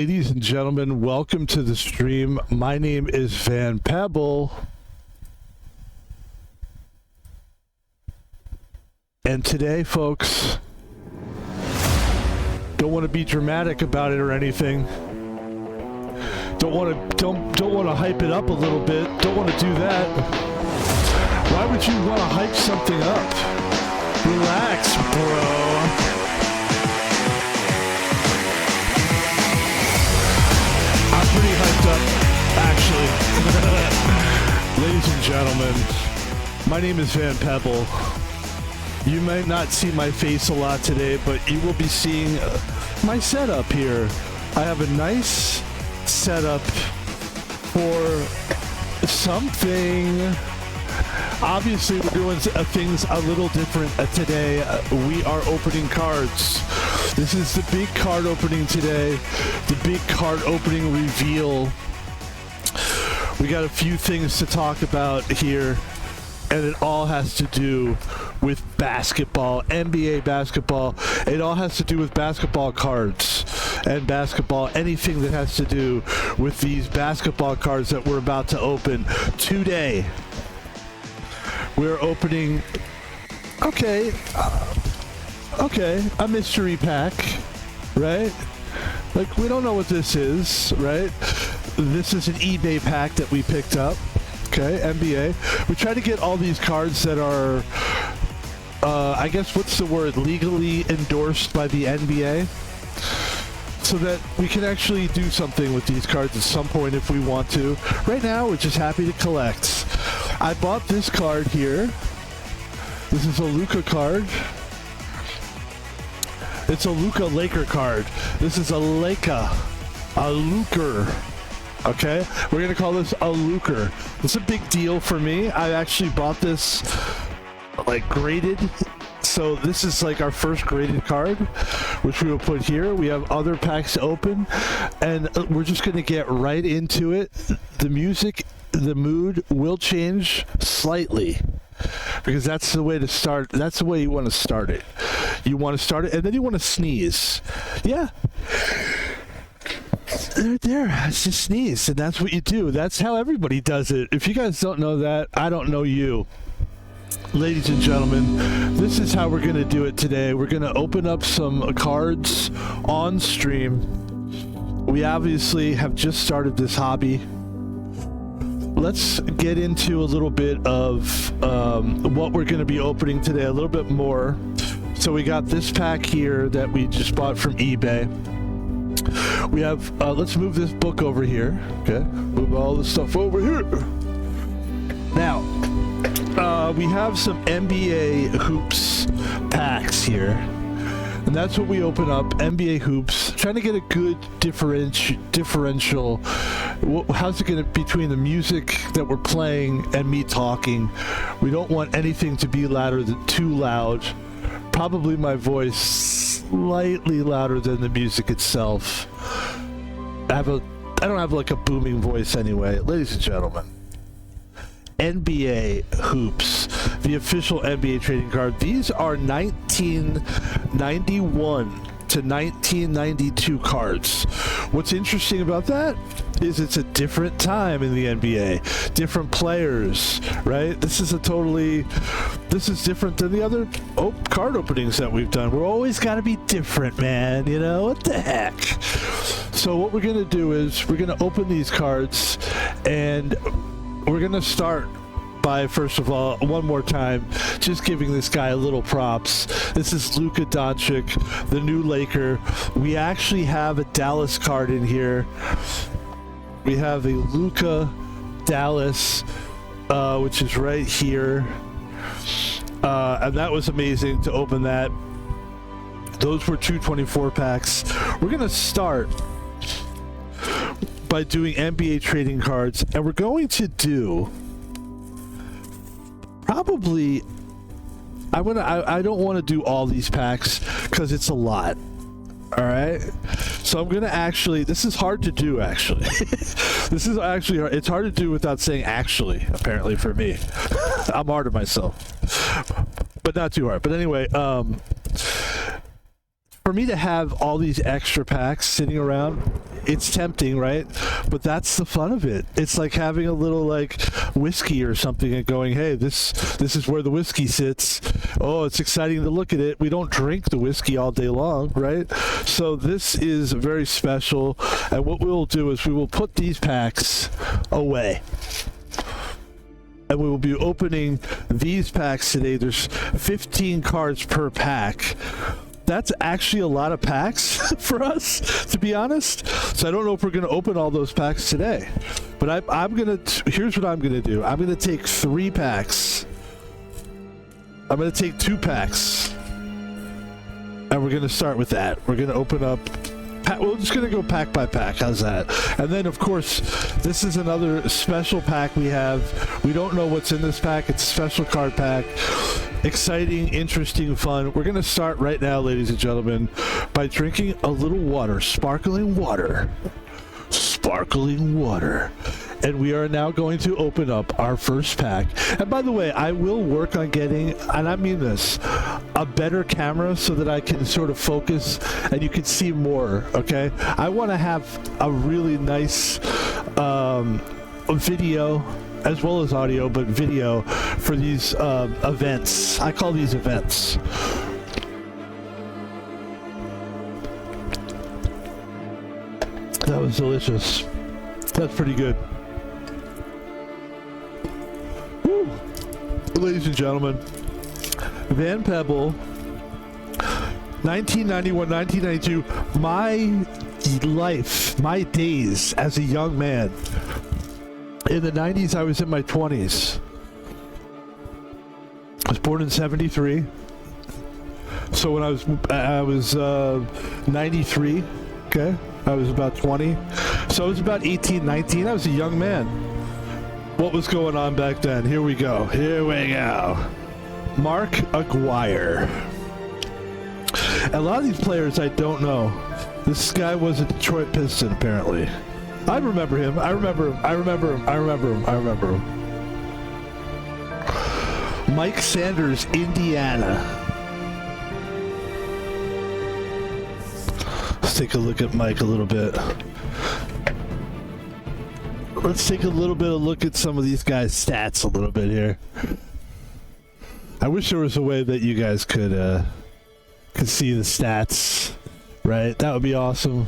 Ladies and gentlemen, welcome to the stream. My name is Van Pebble. And today, folks, don't want to be dramatic about it or anything. Don't want to hype it up a little bit. Don't want to do that. Why would you want to hype something up? Relax, bro. Pretty hyped up, actually. Ladies and gentlemen, my name is Van Pebble. You might not see my face a lot today, but you will be seeing my setup here. I have a nice setup for something. Obviously, we're doing things a little different today. We are opening cards. This is the big card opening today, the big card opening reveal. We got a few things to talk about here, and it all has to do with basketball, NBA basketball. It all has to do with basketball cards and basketball, anything that has to do with these basketball cards that we're about to open today. We're opening, okay, a mystery pack, right? Like, we don't know what this is, right? This is an eBay pack that we picked up, okay, NBA. We try to get all these cards that are, I guess, what's the word, legally endorsed by the NBA, so that we can actually do something with these cards at some point if we want to. Right now, we're just happy to collect. I bought this card here. This is a Luka card. It's a Luka Laker card. This is a Luker. Okay? We're going to call this a Luker. It's a big deal for me. I actually bought this, like, graded. So this is like our first graded card, which we will put here. We have other packs to open, and we're just going to get right into it. The music, the mood will change slightly, because that's the way to start. That's the way you want to start it. You want to start it, and then you want to sneeze. Yeah. There, it's just sneeze, and that's what you do. That's how everybody does it. If you guys don't know that, I don't know you. Ladies and gentlemen, this is how we're going to do it today. We're going to open up some cards on stream. We obviously have just started this hobby. Let's get into a little bit of what we're going to be opening today, a little bit more. So we got this pack here that we just bought from eBay. We have, let's move this book over here. Okay, move all this stuff over here. Now, we have some NBA hoops packs here, and that's what we open up. NBA hoops, trying to get a good differential. How's it going to between the music that we're playing and me talking? We don't want anything to be louder than too loud. Probably my voice slightly louder than the music itself. I don't have like a booming voice anyway. Ladies and gentlemen, NBA hoops, the official NBA trading card. These are 1991 to 1992 cards. What's interesting about that is it's a different time in the NBA, different players, right? This is different than the other card openings that we've done. We're always got to be different, man. You know, what the heck? So what we're going to do is we're going to open these cards, and we're going to start by, first of all, one more time, just giving this guy a little props. This is Luka Doncic, the new Laker. We actually have a Dallas card in here. We have a Luka Dallas, which is right here. And that was amazing to open that. Those were 224 packs. We're going to start by doing NBA trading cards, and we're going to do probably, I don't want to do all these packs because it's a lot. All right, so I'm gonna actually, this is hard to do actually. This is actually hard. It's hard to do without saying actually, apparently, for me. I'm hard on myself, but not too hard. But anyway, for me to have all these extra packs sitting around, It's tempting, right? But that's the fun of it. It's like having a little like whiskey or something and going, hey, this is where the whiskey sits. Oh, it's exciting to look at it. We don't drink the whiskey all day long, right? So this is very special. And what we'll do is we will put these packs away. And we will be opening these packs today. There's 15 cards per pack. That's actually a lot of packs for us, to be honest. So I don't know if we're going to open all those packs today. But I'm going to... Here's what I'm going to do. I'm going to take 3 packs. I'm going to take 2 packs. And we're going to start with that. We're going to open up... We're just going to go pack by pack. How's that? And then, of course, this is another special pack we have. We don't know what's in this pack. It's a special card pack. Exciting, interesting, fun. We're going to start right now, ladies and gentlemen, by drinking a little water. Sparkling water. Sparkling water. And we are now going to open up our first pack. And by the way, I will work on getting, and I mean this, a better camera so that I can sort of focus and you can see more, okay? I want to have a really nice video as well as audio, but video for these events. I call these events. That was delicious. That's pretty good. Woo. Ladies and gentlemen, Van Pebble, 1991, 1992, my life, my days as a young man. In the 90s, I was in my 20s. I was born in 73. So when I was 93, okay? I was about 20. So I was about 18, 19. I was a young man. What was going on back then? Here we go. Here we go. Mark Aguirre. A lot of these players I don't know. This guy was a Detroit Piston, apparently. I remember him. I remember him. Mike Sanders, Indiana. Let's take a look at Mike a little bit. Let's take a little bit of look at some of these guys' stats a little bit here. I wish there was a way that you guys could see the stats, right? That would be awesome.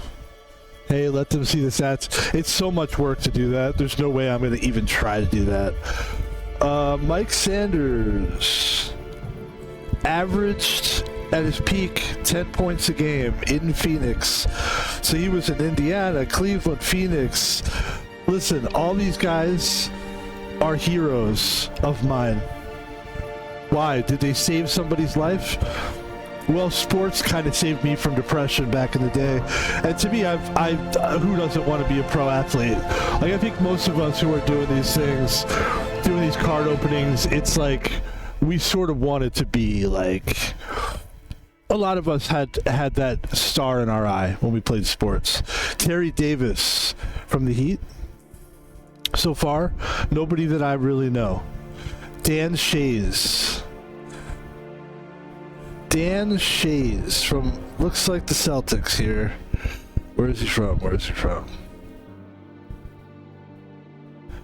Hey, let them see the stats. It's so much work to do that. There's no way I'm going to even try to do that. Mike Sanders averaged at his peak 10 points a game in Phoenix. So he was in Indiana, Cleveland, Phoenix. Listen, all these guys are heroes of mine. Why? Did they save somebody's life? Well, sports kind of saved me from depression back in the day. And to me, who doesn't want to be a pro athlete? Like, I think most of us who are doing these things, doing these card openings, it's like we sort of wanted to be like... A lot of us had that star in our eye when we played sports. Terry Davis from the Heat. So far, nobody that I really know. Dan Shays. Dan Shays from, looks like the Celtics here. Where is he from?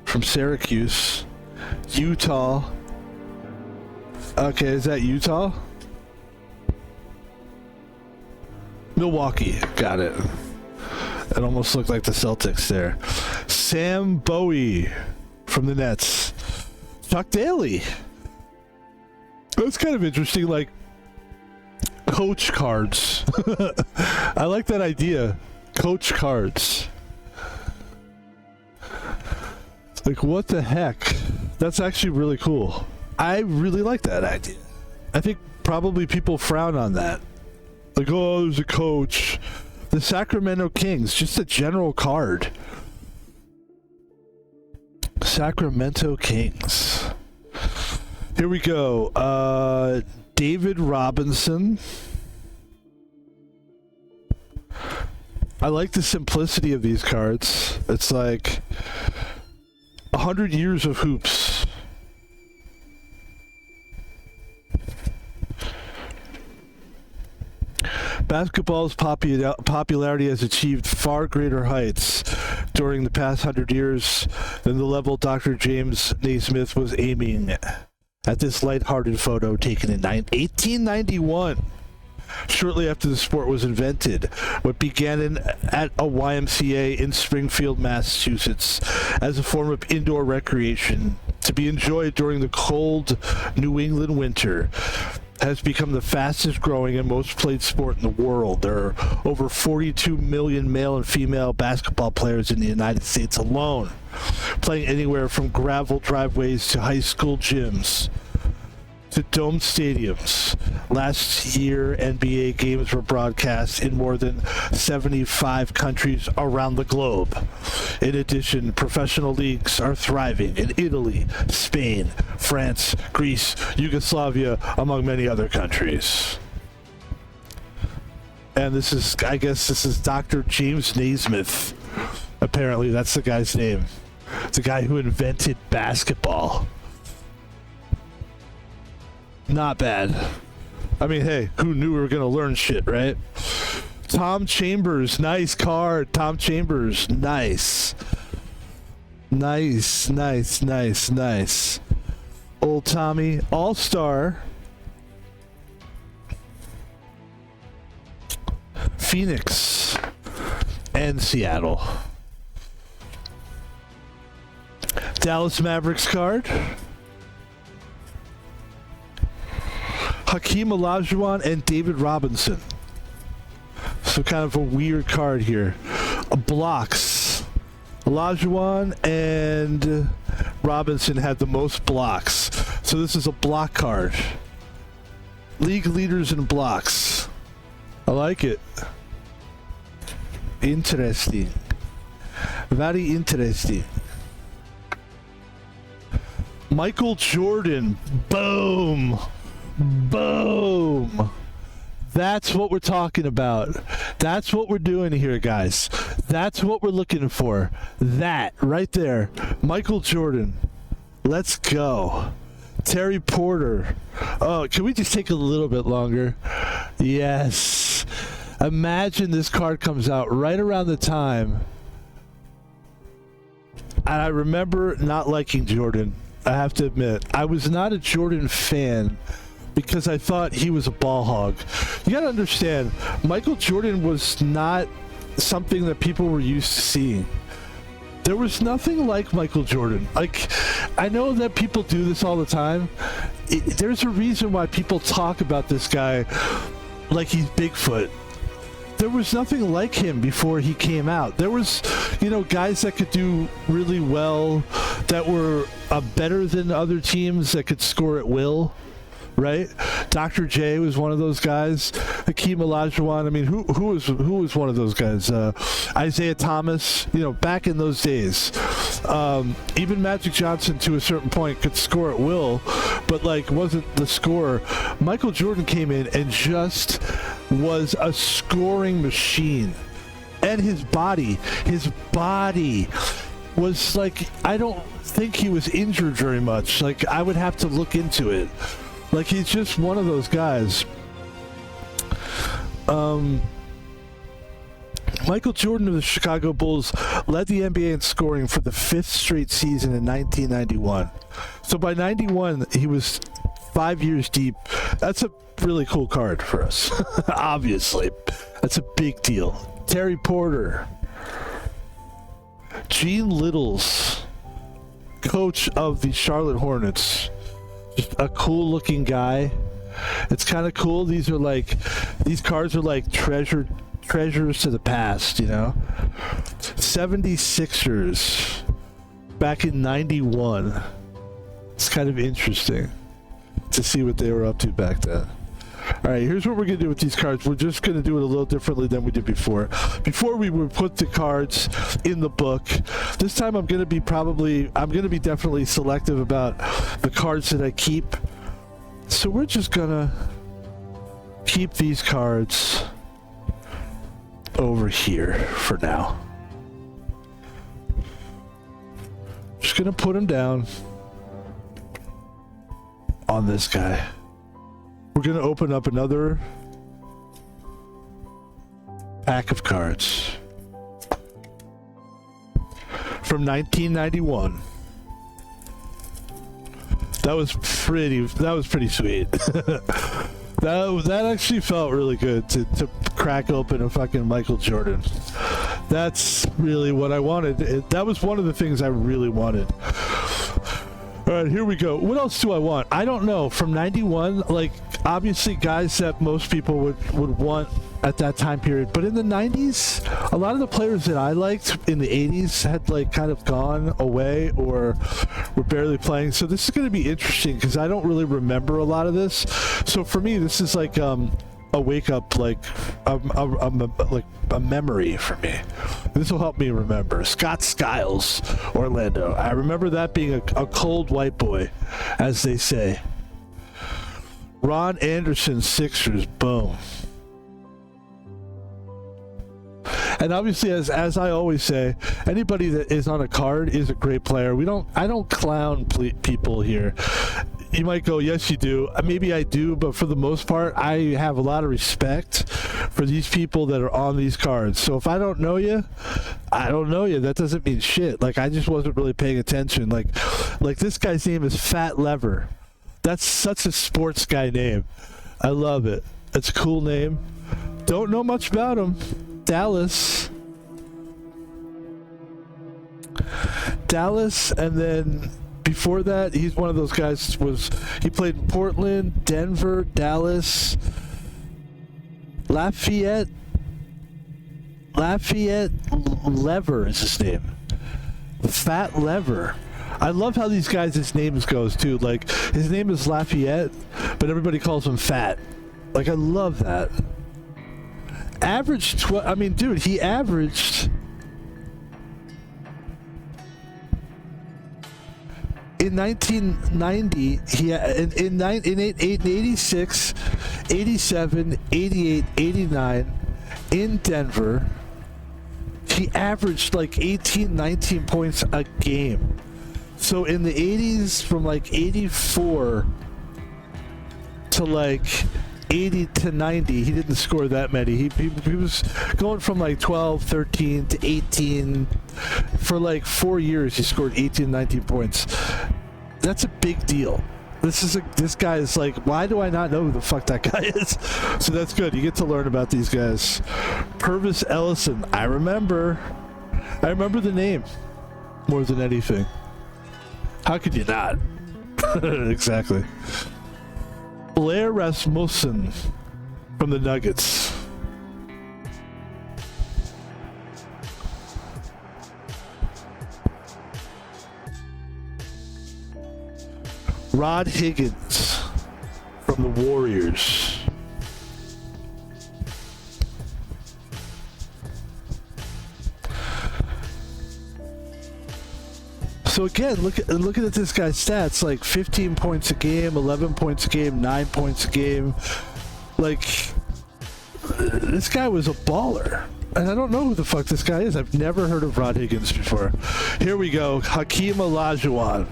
From Syracuse. Utah. Okay, is that Utah? Milwaukee. Got it. It almost looked like the Celtics there. Sam Bowie from the Nets. Chuck Daly. That's kind of interesting, like coach cards. I like that idea. Coach cards. Like, what the heck? That's actually really cool. I really like that idea. I think probably people frown on that. Like, oh, there's a coach. The Sacramento Kings, just a general card. Sacramento Kings. Here we go. David Robinson. I like the simplicity of these cards. It's like 100 years of hoops. Basketball's popularity has achieved far greater heights during the past 100 years than the level Dr. James Naismith was aiming at this lighthearted photo taken in 1891. Shortly after the sport was invented, what began at a YMCA in Springfield, Massachusetts, as a form of indoor recreation to be enjoyed during the cold New England winter, has become the fastest growing and most played sport in the world. There are over 42 million male and female basketball players in the United States alone, playing anywhere from gravel driveways to high school gyms to domed stadiums. Last year, NBA games were broadcast in more than 75 countries around the globe. In addition, professional leagues are thriving in Italy, Spain, France, Greece, Yugoslavia, among many other countries. And this is, I guess this is Dr. James Naismith. Apparently, that's the guy's name. The guy who invented basketball. Not bad. I mean, hey, who knew we were going to learn shit, right? Tom Chambers, nice card. Tom Chambers, nice. Nice, nice, nice, nice. Old Tommy, All-Star. Phoenix and Seattle. Dallas Mavericks card. Hakeem Olajuwon and David Robinson. So kind of a weird card here. Blocks. Olajuwon and Robinson had the most blocks. So this is a block card. League leaders in blocks. I like it. Interesting. Very interesting. Michael Jordan. Boom. Boom. That's what we're talking about. That's what we're doing here, guys. That's what we're looking for. That right there. Michael Jordan. Let's go. Terry Porter. Oh, can we just take a little bit longer? Yes. Imagine this card comes out right around the time. And I remember not liking Jordan. I have to admit. I was not a Jordan fan because I thought he was a ball hog. You gotta understand, Michael Jordan was not something that people were used to seeing. There was nothing like Michael Jordan. Like, I know that people do this all the time. There's a reason why people talk about this guy like he's Bigfoot. There was nothing like him before he came out. There was, guys that could do really well, that were better than other teams, that could score at will. Right, Dr. J was one of those guys. Hakeem Olajuwon. I mean, who was one of those guys? Isaiah Thomas. Back in those days, even Magic Johnson to a certain point could score at will, but wasn't the scorer. Michael Jordan came in and just was a scoring machine, and his body was I don't think he was injured very much. I would have to look into it. He's just one of those guys. Michael Jordan of the Chicago Bulls led the NBA in scoring for the 5th straight season in 1991. So by 91, he was 5 years deep. That's a really cool card for us. Obviously. That's a big deal. Terry Porter. Gene Littles, coach of the Charlotte Hornets. A cool looking guy. It's kind of cool. These cards are like treasures to the past, 76ers back in 91. It's kind of interesting to see what they were up to back then. All right, here's what we're going to do with these cards. We're just going to do it a little differently than we did before. Before we would put the cards in the book. This time I'm going to be definitely selective about the cards that I keep. So we're just going to keep these cards over here for now. Just going to put them down on this guy. We're going to open up another pack of cards from 1991. That was pretty sweet. that actually felt really good to crack open a fucking Michael Jordan. That's really what I wanted. That was one of the things I really wanted. All right, here we go. What else do I want? I don't know. From 91, like, obviously guys that most people would want at that time period. But in the 90s, a lot of the players that I liked in the 80s had, like, kind of gone away or were barely playing. So this is going to be interesting because I don't really remember a lot of this. So for me, this is like a wake up, like a memory for me. This will help me remember. Scott Skiles, Orlando. I remember that being a cold white boy, as they say. Ron Anderson, Sixers. Boom. And obviously, as I always say, anybody that is on a card is a great player. I don't clown people here. You might go, yes, you do. Maybe I do, but for the most part, I have a lot of respect for these people that are on these cards. So if I don't know you, I don't know you. That doesn't mean shit. Like, I just wasn't really paying attention. Like this guy's name is Fat Lever. That's such a sports guy name. I love it. It's a cool name. Don't know much about him. Dallas, and then before that, he's one of those guys. He played in Portland, Denver, Dallas, Lafayette. Lever is his name. Fat Lever. I love how these guys' names goes too. Like, his name is Lafayette, but everybody calls him Fat. Like, I love that. Averaged dude, he averaged in 1990, in 86, 87, 88, 89 in Denver, he averaged like 18, 19 points a game. So in the 80s, from like 84 to like 80 to 90, he didn't score that many. He was going from like 12, 13 to 18. For like 4 years, he scored 18, 19 points. That's a big deal. This guy is like, why do I not know who the fuck that guy is? So that's good. You get to learn about these guys. Purvis Ellison. I remember the name more than anything. How could you not? Exactly. Blair Rasmussen from the Nuggets. Rod Higgins from the Warriors. So again, looking at this guy's stats, like 15 points a game, 11 points a game, 9 points a game. Like, this guy was a baller. And I don't know who the fuck this guy is. I've never heard of Rod Higgins before. Here we go. Hakeem Olajuwon.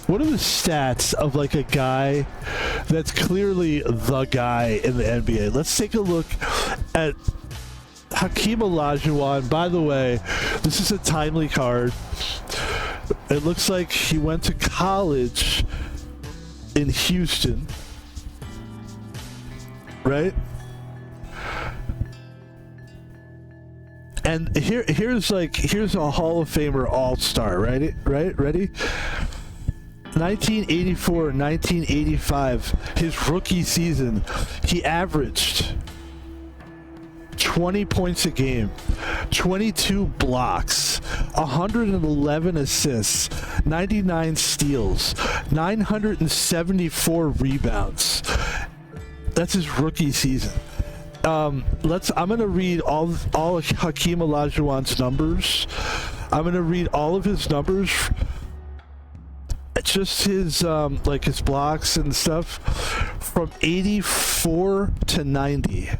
What are the stats of like a guy that's clearly the guy in the NBA? Let's take a look at Hakeem Olajuwon. By the way, this is a timely card. It looks like he went to college in Houston, right? And here's a Hall of Famer all-star, right? Ready? 1984, 1985, his rookie season, he averaged 20 points a game, 22 blocks, 111 assists, 99 steals, 974 rebounds. That's his rookie season. I'm gonna read all Hakeem Olajuwon's numbers. I'm gonna read all of his numbers. Just his like his blocks and stuff from 84 to 90.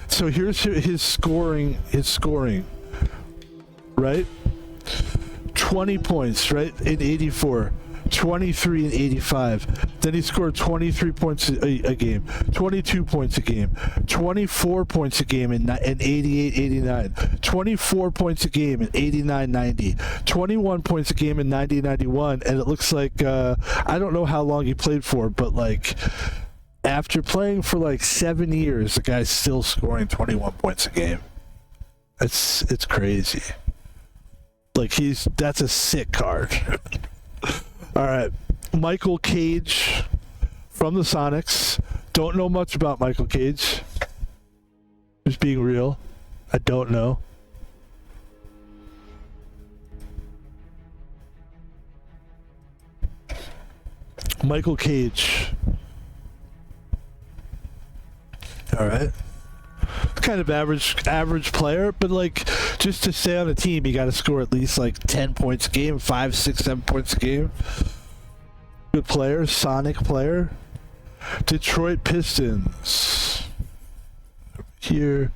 So here's his scoring, right? 20 points, right, in 84. 23 and 85. Then he scored 23 points a game, 22 points a game, 24 points a game in 88-89, 24 points a game in 89-90, 21 points a game in 90-91. And it looks like, I don't know how long he played for, but like after playing for like 7 years, the guy's still scoring 21 points a game. It's crazy. Like that's a sick card. All right, Michael Cage from the Sonics. Don't know much about Michael Cage. Just being real, I don't know. Michael Cage. All right. Kind of average player, but like just to stay on a team, you got to score at least like 10 points a game, 5, 6, 7 points a game. Good player, Sonic player. Detroit Pistons. Here.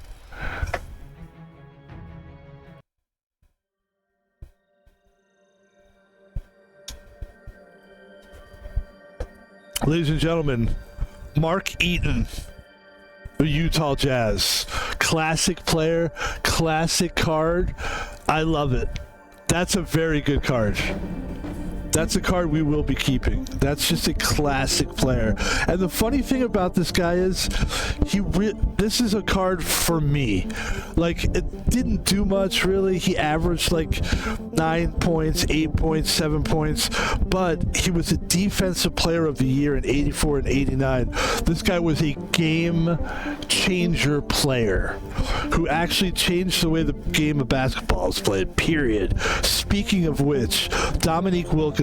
Ladies and gentlemen, Mark Eaton. The Utah Jazz. Classic player, classic card. I love it. That's a very good card. That's a card we will be keeping. That's just a classic player. And the funny thing about this guy is, this is a card for me. Like, it didn't do much, really. He averaged like 9 points, 8 points, 7 points. But he was a defensive player of the year in 84 and 89. This guy was a game changer player who actually changed the way the game of basketball is played, period. Speaking of which, Dominique Wilkins,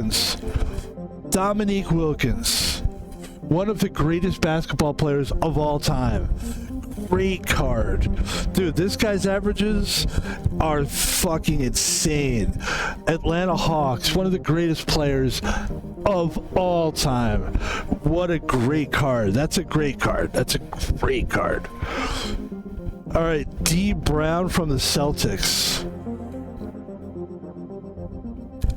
one of the greatest basketball players of all time. Great card. Dude, this guy's averages are fucking insane. Atlanta Hawks, one of the greatest players of all time. What a great card. That's a great card. All right, D. Brown from the Celtics.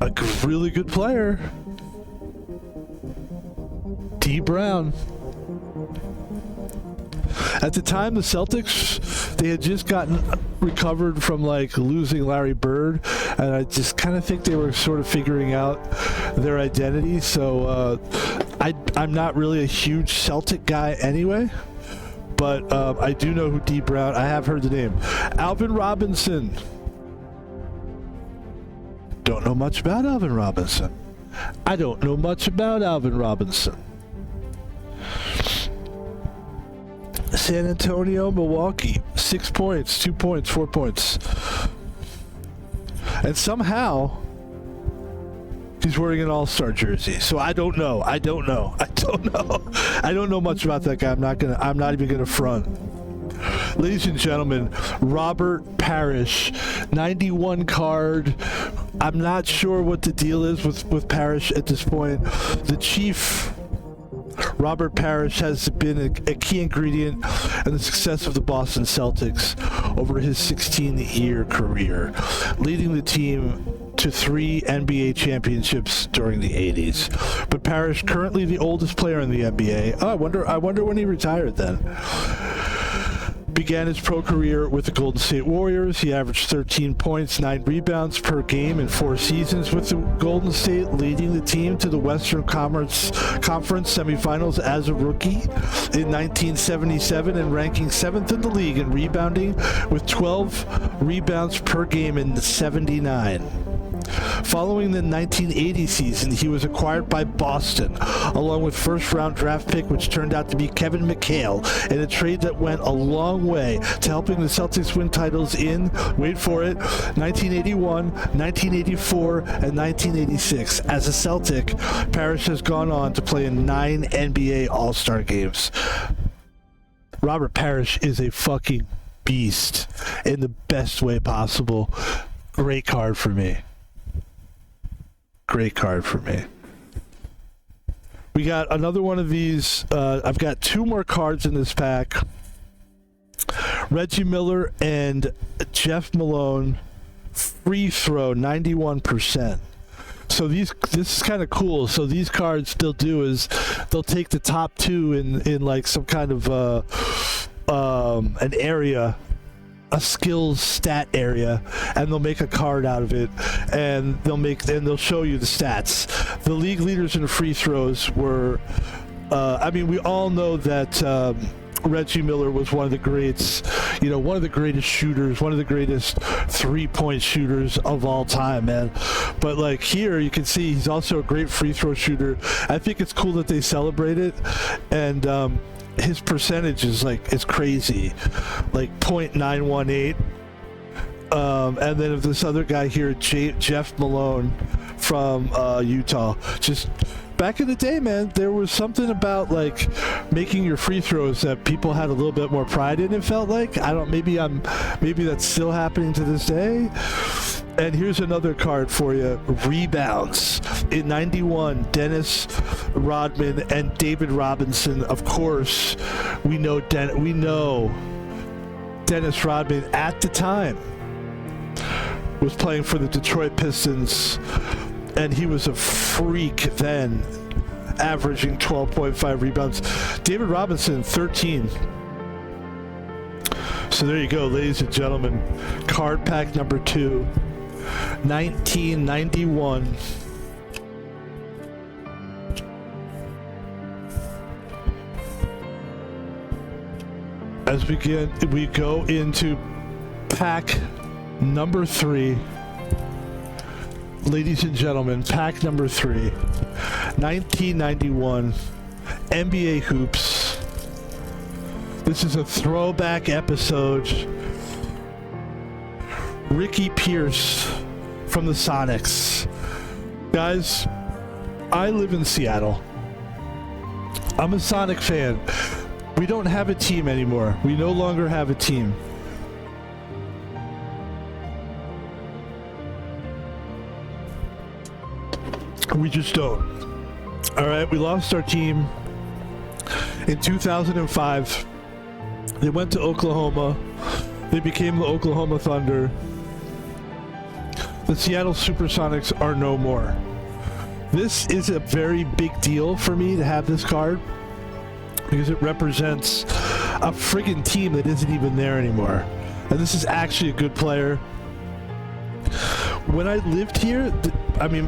A really good player. D. Brown. At the time, the Celtics, they had just gotten recovered from like losing Larry Bird, and I just kind of think they were sort of figuring out their identity. So I'm not really a huge Celtic guy anyway, but I do know who D. Brown. I have heard the name. Alvin Robinson. Don't know much about Alvin Robinson. I don't know much about Alvin Robinson. San Antonio, Milwaukee, 6 points, 2 points, 4 points. And somehow he's wearing an all-star jersey. So I don't know much about that guy. I'm not even gonna front. Ladies and gentlemen, Robert Parrish, 91 card. I'm not sure what the deal is with Parrish at this point. The Chief, Robert Parrish, has been a key ingredient in the success of the Boston Celtics over his 16-year career, leading the team to 3 NBA championships during the 80s. But Parrish, currently the oldest player in the NBA. Oh, I wonder when he retired then. Began his pro career with the Golden State Warriors. He averaged 13 points, 9 rebounds per game in 4 seasons with the Golden State, leading the team to the Western Conference semifinals as a rookie in 1977 and ranking 7th in the league in rebounding with 12 rebounds per game in 79. Following the 1980 season, he was acquired by Boston, along with first-round draft pick, which turned out to be Kevin McHale, in a trade that went a long way to helping the Celtics win titles in, wait for it, 1981, 1984, and 1986. As a Celtic, Parrish has gone on to play in 9 NBA All-Star games. Robert Parrish is a fucking beast in the best way possible. Great card for me. Great card for me. We got another one of these. I've got 2 more cards in this pack. Reggie Miller and Jeff Malone, free throw, 91%. So this is kind of cool. So these cards they'll do is they'll take the top two in like some kind of an area, a skills stat area, and they'll make a card out of it, and they'll show you the stats. The league leaders in free throws were, I mean, we all know that Reggie Miller was one of the greats, you know, one of the greatest shooters, one of the greatest three-point shooters of all time, man. But like here, you can see he's also a great free throw shooter. I think it's cool that they celebrate it, and his percentage is crazy, like .918. And then if this other guy here, Jeff Malone from Utah, just back in the day, man, there was something about like making your free throws that people had a little bit more pride in. It felt like maybe that's still happening to this day. And here's another card for you: rebounds in '91. Dennis Rodman and David Robinson. Of course, we know Dennis Rodman at the time was playing for the Detroit Pistons, and he was a freak then, averaging 12.5 rebounds. David Robinson, 13. So there you go, ladies and gentlemen. Card pack number 2, 1991. As we go into pack number 3. Ladies and gentlemen, pack number 3, 1991 NBA Hoops. This is a throwback episode. Ricky Pierce from the Sonics. Guys, I live in Seattle. I'm a Sonic fan. We don't have a team anymore. We no longer have a team. We just don't. All right, we lost our team in 2005. They went to Oklahoma. They became the Oklahoma Thunder. The Seattle Supersonics are no more. This is a very big deal for me to have this card because it represents a friggin' team that isn't even there anymore. And this is actually a good player. When I lived here,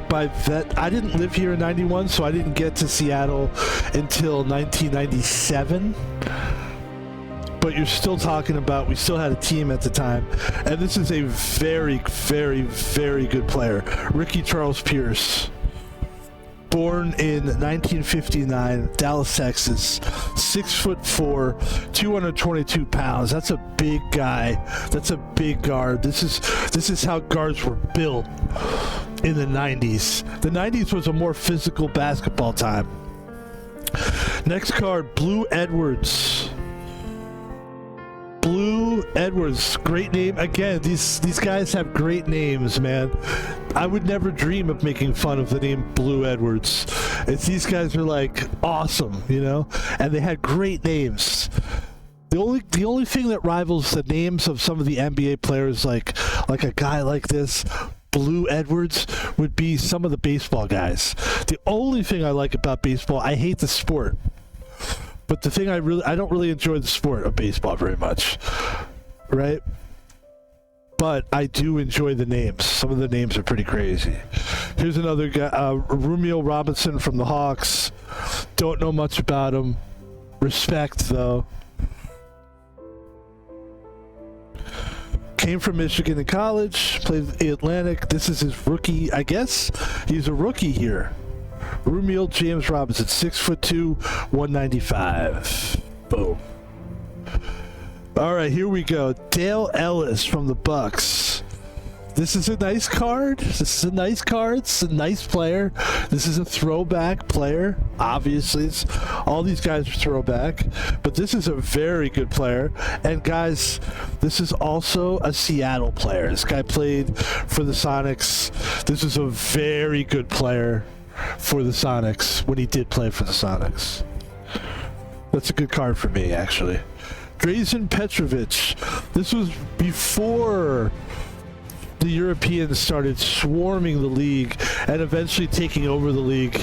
by that, I didn't live here in 91, so I didn't get to Seattle until 1997. But you're still talking about, we still had a team at the time. And this is a very, very, very good player. Ricky Charles Pierce. Born in 1959, Dallas, Texas. 6'4", 222 pounds. That's a big guy. That's a big guard. This is how guards were built in the 90s. The 90s was a more physical basketball time. Next card, Blue Edwards. Blue Edwards, great name. Again, these guys have great names, man. I would never dream of making fun of the name Blue Edwards. These guys are like awesome, you know, and they had great names. The only thing that rivals the names of some of the NBA players, like a guy like this, Blue Edwards, would be some of the baseball guys. The only thing I like about baseball, I hate the sport. But the thing I don't really enjoy the sport of baseball very much, right? But I do enjoy the names. Some of the names are pretty crazy. Here's another guy, Romeo Robinson from the Hawks. Don't know much about him. Respect, though. Came from Michigan in college, played the Atlantic. This is his rookie, I guess. He's a rookie here. Romeo James Robinson, 6'2", 195. Boom. All right, here we go. Dale Ellis from the Bucks. This is a nice card. It's a nice player. This is a throwback player. Obviously, all these guys are throwback, but this is a very good player. And guys, this is also a Seattle player. This guy played for the Sonics. This is a very good player for the Sonics when he did play for the Sonics. That's a good card for me, actually. Drazen Petrovic. This was before the Europeans started swarming the league and eventually taking over the league,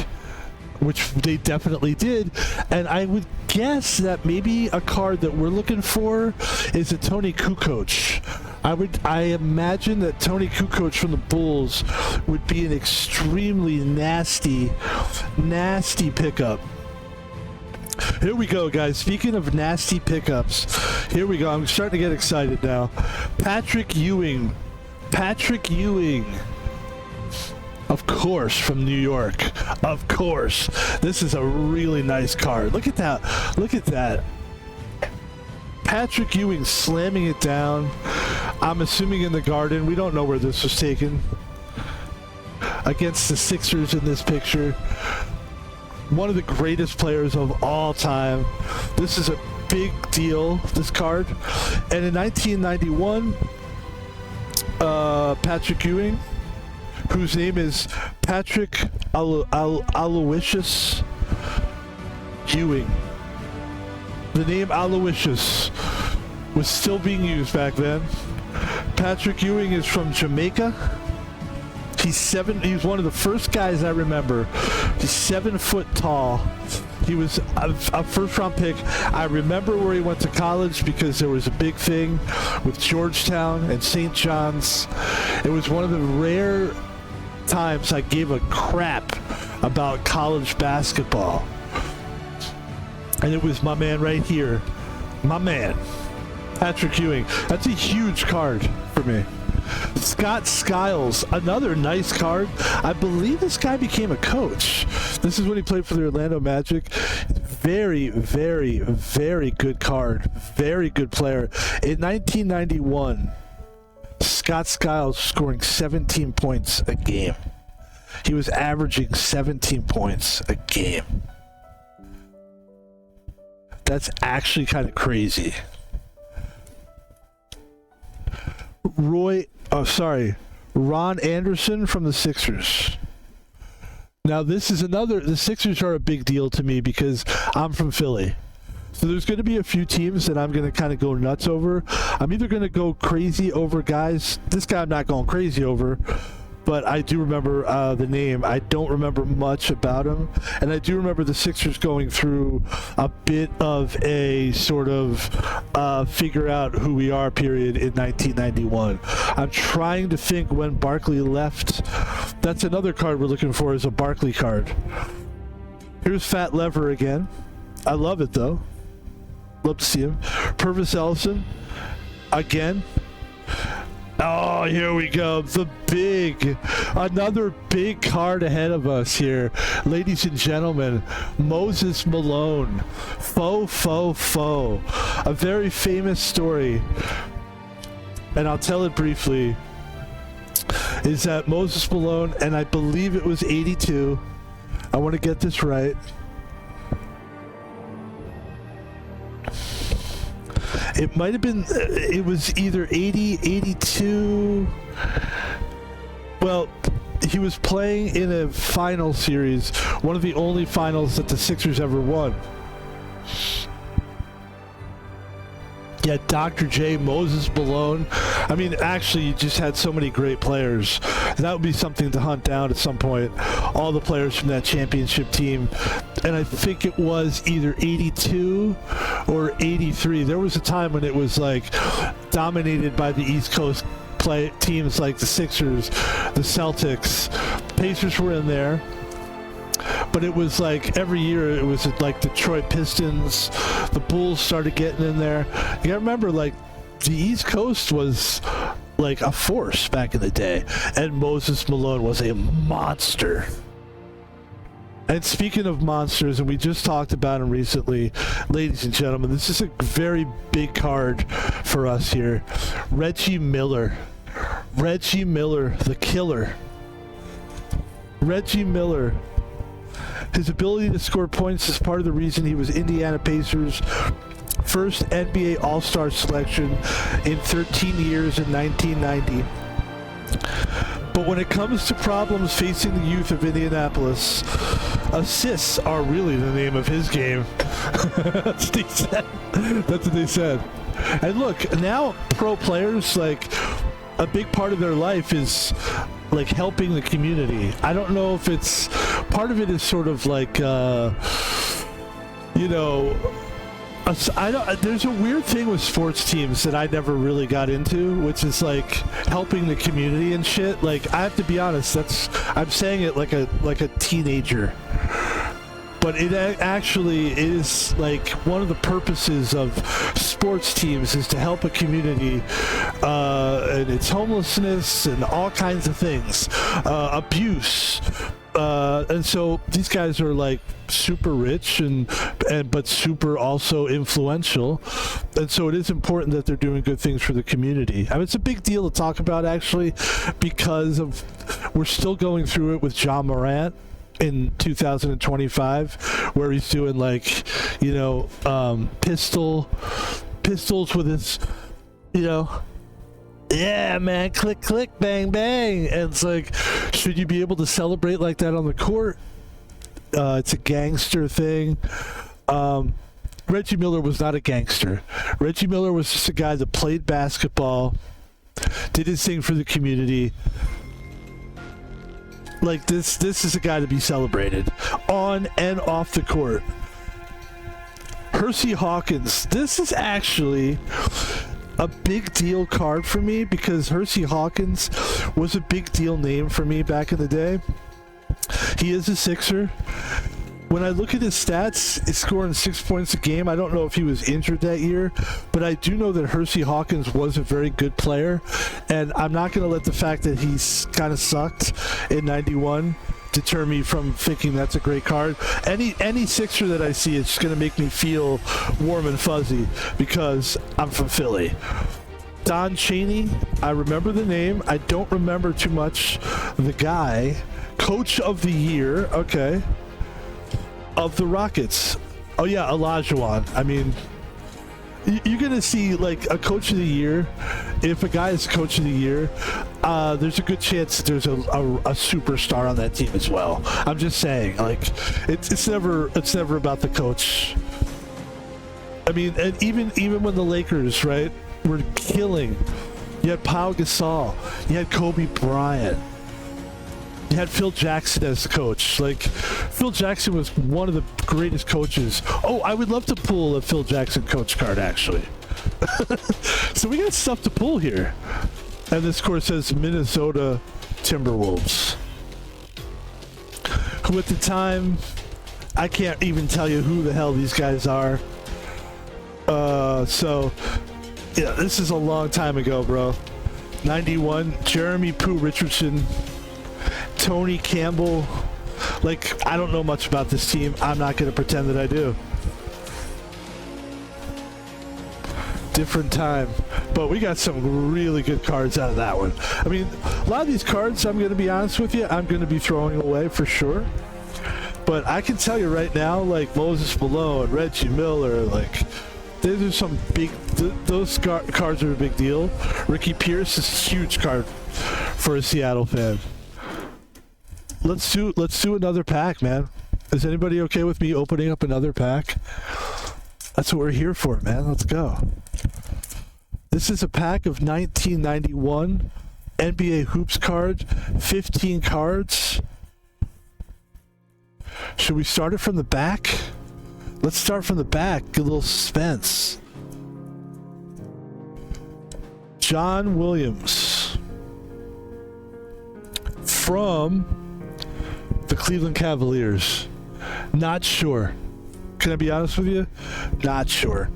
which they definitely did. And I would guess that maybe a card that we're looking for is a Tony Kukoc. I imagine that Tony Kukoc from the Bulls would be an extremely nasty pickup. Here we go, guys. Speaking of nasty pickups, here we go. I'm starting to get excited now. Patrick Ewing. Of course, from New York. Of course. This is a really nice card. Look at that. Look at that. Patrick Ewing slamming it down. I'm assuming in the Garden. We don't know where this was taken. Against the Sixers in this picture. One of the greatest players of all time. This is a big deal, this card. And in 1991, Patrick Ewing, whose name is Patrick Aloysius Ewing. The name Aloysius was still being used back then. Patrick Ewing is from Jamaica. He's one of the first guys I remember. He's 7 foot tall. He was a first round pick. I remember where he went to college because there was a big thing with Georgetown and St. John's. It was one of the rare times I gave a crap about college basketball. And it was my man right here. My man, Patrick Ewing. That's a huge card for me. Scott Skiles, another nice card. I believe this guy became a coach. This is when he played for the Orlando Magic. Very, very, very good card. Very good player. In 1991, Scott Skiles scoring 17 points a game. He was averaging 17 points a game. That's actually kind of crazy. Ron Anderson from the Sixers. Now this is the Sixers are a big deal to me because I'm from Philly. So there's going to be a few teams that I'm going to kind of go nuts over. I'm either going to go crazy over guys. This guy I'm not going crazy over, but I do remember the name. I don't remember much about him. And I do remember the Sixers going through a bit of a sort of figure out who we are period in 1991. I'm trying to think when Barkley left. That's another card we're looking for, is a Barkley card. Here's Fat Lever again. I love it though. Love to see him. Purvis Ellison again. Oh, here we go. Another big card ahead of us here. Ladies and gentlemen, Moses Malone. Faux. A very famous story, and I'll tell it briefly, is that Moses Malone, and I believe it was 82. I want to get this right. It might have been, it was either 80, 82. Well, he was playing in a final series, one of the only finals that the Sixers ever won. Yeah, Dr. J, Moses Malone. I mean, actually, you just had so many great players. That would be something to hunt down at some point. All the players from that championship team. And I think it was either 82 or 83. There was a time when it was like dominated by the East Coast teams like the Sixers, the Celtics. Pacers were in there. But it was like every year it was like Detroit Pistons, the Bulls started getting in there. You gotta remember, like, the East Coast was like a force back in the day, and Moses Malone was a monster. And speaking of monsters, and we just talked about him recently, ladies and gentlemen, this is a very big card for us here. Reggie Miller, the killer. Reggie Miller. His ability to score points is part of the reason he was Indiana Pacers' first NBA All-Star selection in 13 years in 1990. But when it comes to problems facing the youth of Indianapolis, assists are really the name of his game. That's what they said. That's what they said. And look, now pro players like a big part of their life is like helping the community. I don't know if it's part of it is sort of like you know, there's a weird thing with sports teams that I never really got into, which is like helping the community and shit. Like, I have to be honest, I'm saying it like a teenager, but it actually is like one of the purposes of sports teams is to help a community, and it's homelessness and all kinds of things, abuse. And so these guys are like super rich and but super also influential, and so it is important that they're doing good things for the community. I mean, it's a big deal to talk about actually, because we're still going through it with John Morant in 2025, where he's doing like, you know, pistols with his, you know, yeah, man, click, click, bang, bang. And it's like, should you be able to celebrate like that on the court? It's a gangster thing. Reggie Miller was not a gangster. Reggie Miller was just a guy that played basketball, did his thing for the community. Like, this is a guy to be celebrated on and off the court. Hersey Hawkins, this is actually a big deal card for me, because Hersey Hawkins was a big deal name for me back in the day. He is a Sixer. When I look at his stats, he's scoring 6 points a game. I don't know if he was injured that year, but I do know that Hersey Hawkins was a very good player, and I'm not going to let the fact that he's kind of sucked in 91 deter me from thinking that's a great card. Any Sixer that I see, it's going to make me feel warm and fuzzy because I'm from Philly. Don Chaney, I remember the name. I don't remember too much the guy. Coach of the year, okay, of the Rockets. Oh yeah, Olajuwon. I mean, you're going to see like a coach of the year. If a guy is coach of the year, there's a good chance that there's a superstar on that team as well. I'm just saying, like, it's never about the coach. I mean, and even when the Lakers, right, were killing, you had Pau Gasol, you had Kobe Bryant, you had Phil Jackson as the coach. Like, Phil Jackson was one of the greatest coaches. Oh, I would love to pull a Phil Jackson coach card, actually. So we got stuff to pull here. And this course says Minnesota Timberwolves, who at the time, I can't even tell you who the hell these guys are. So, yeah, this is a long time ago, bro. 91, Jeremy Pooh Richardson, Tony Campbell. Like, I don't know much about this team. I'm not going to pretend that I do. Different time, but we got some really good cards out of that one. I mean, a lot of these cards, I'm going to be honest with you, I'm going to be throwing away for sure. But I can tell you right now, like Moses Malone, Reggie Miller, like, those are some big, those cards are a big deal. Ricky Pierce is a huge card for a Seattle fan. Let's do another pack, man. Is anybody okay with me opening up another pack? That's what we're here for, man. Let's go. This is a pack of 1991 NBA Hoops cards, 15 cards. Should we start it from the back? Let's start from the back. Get a little suspense. John Williams from the Cleveland Cavaliers. Not sure. Can I be honest with you? Not sure.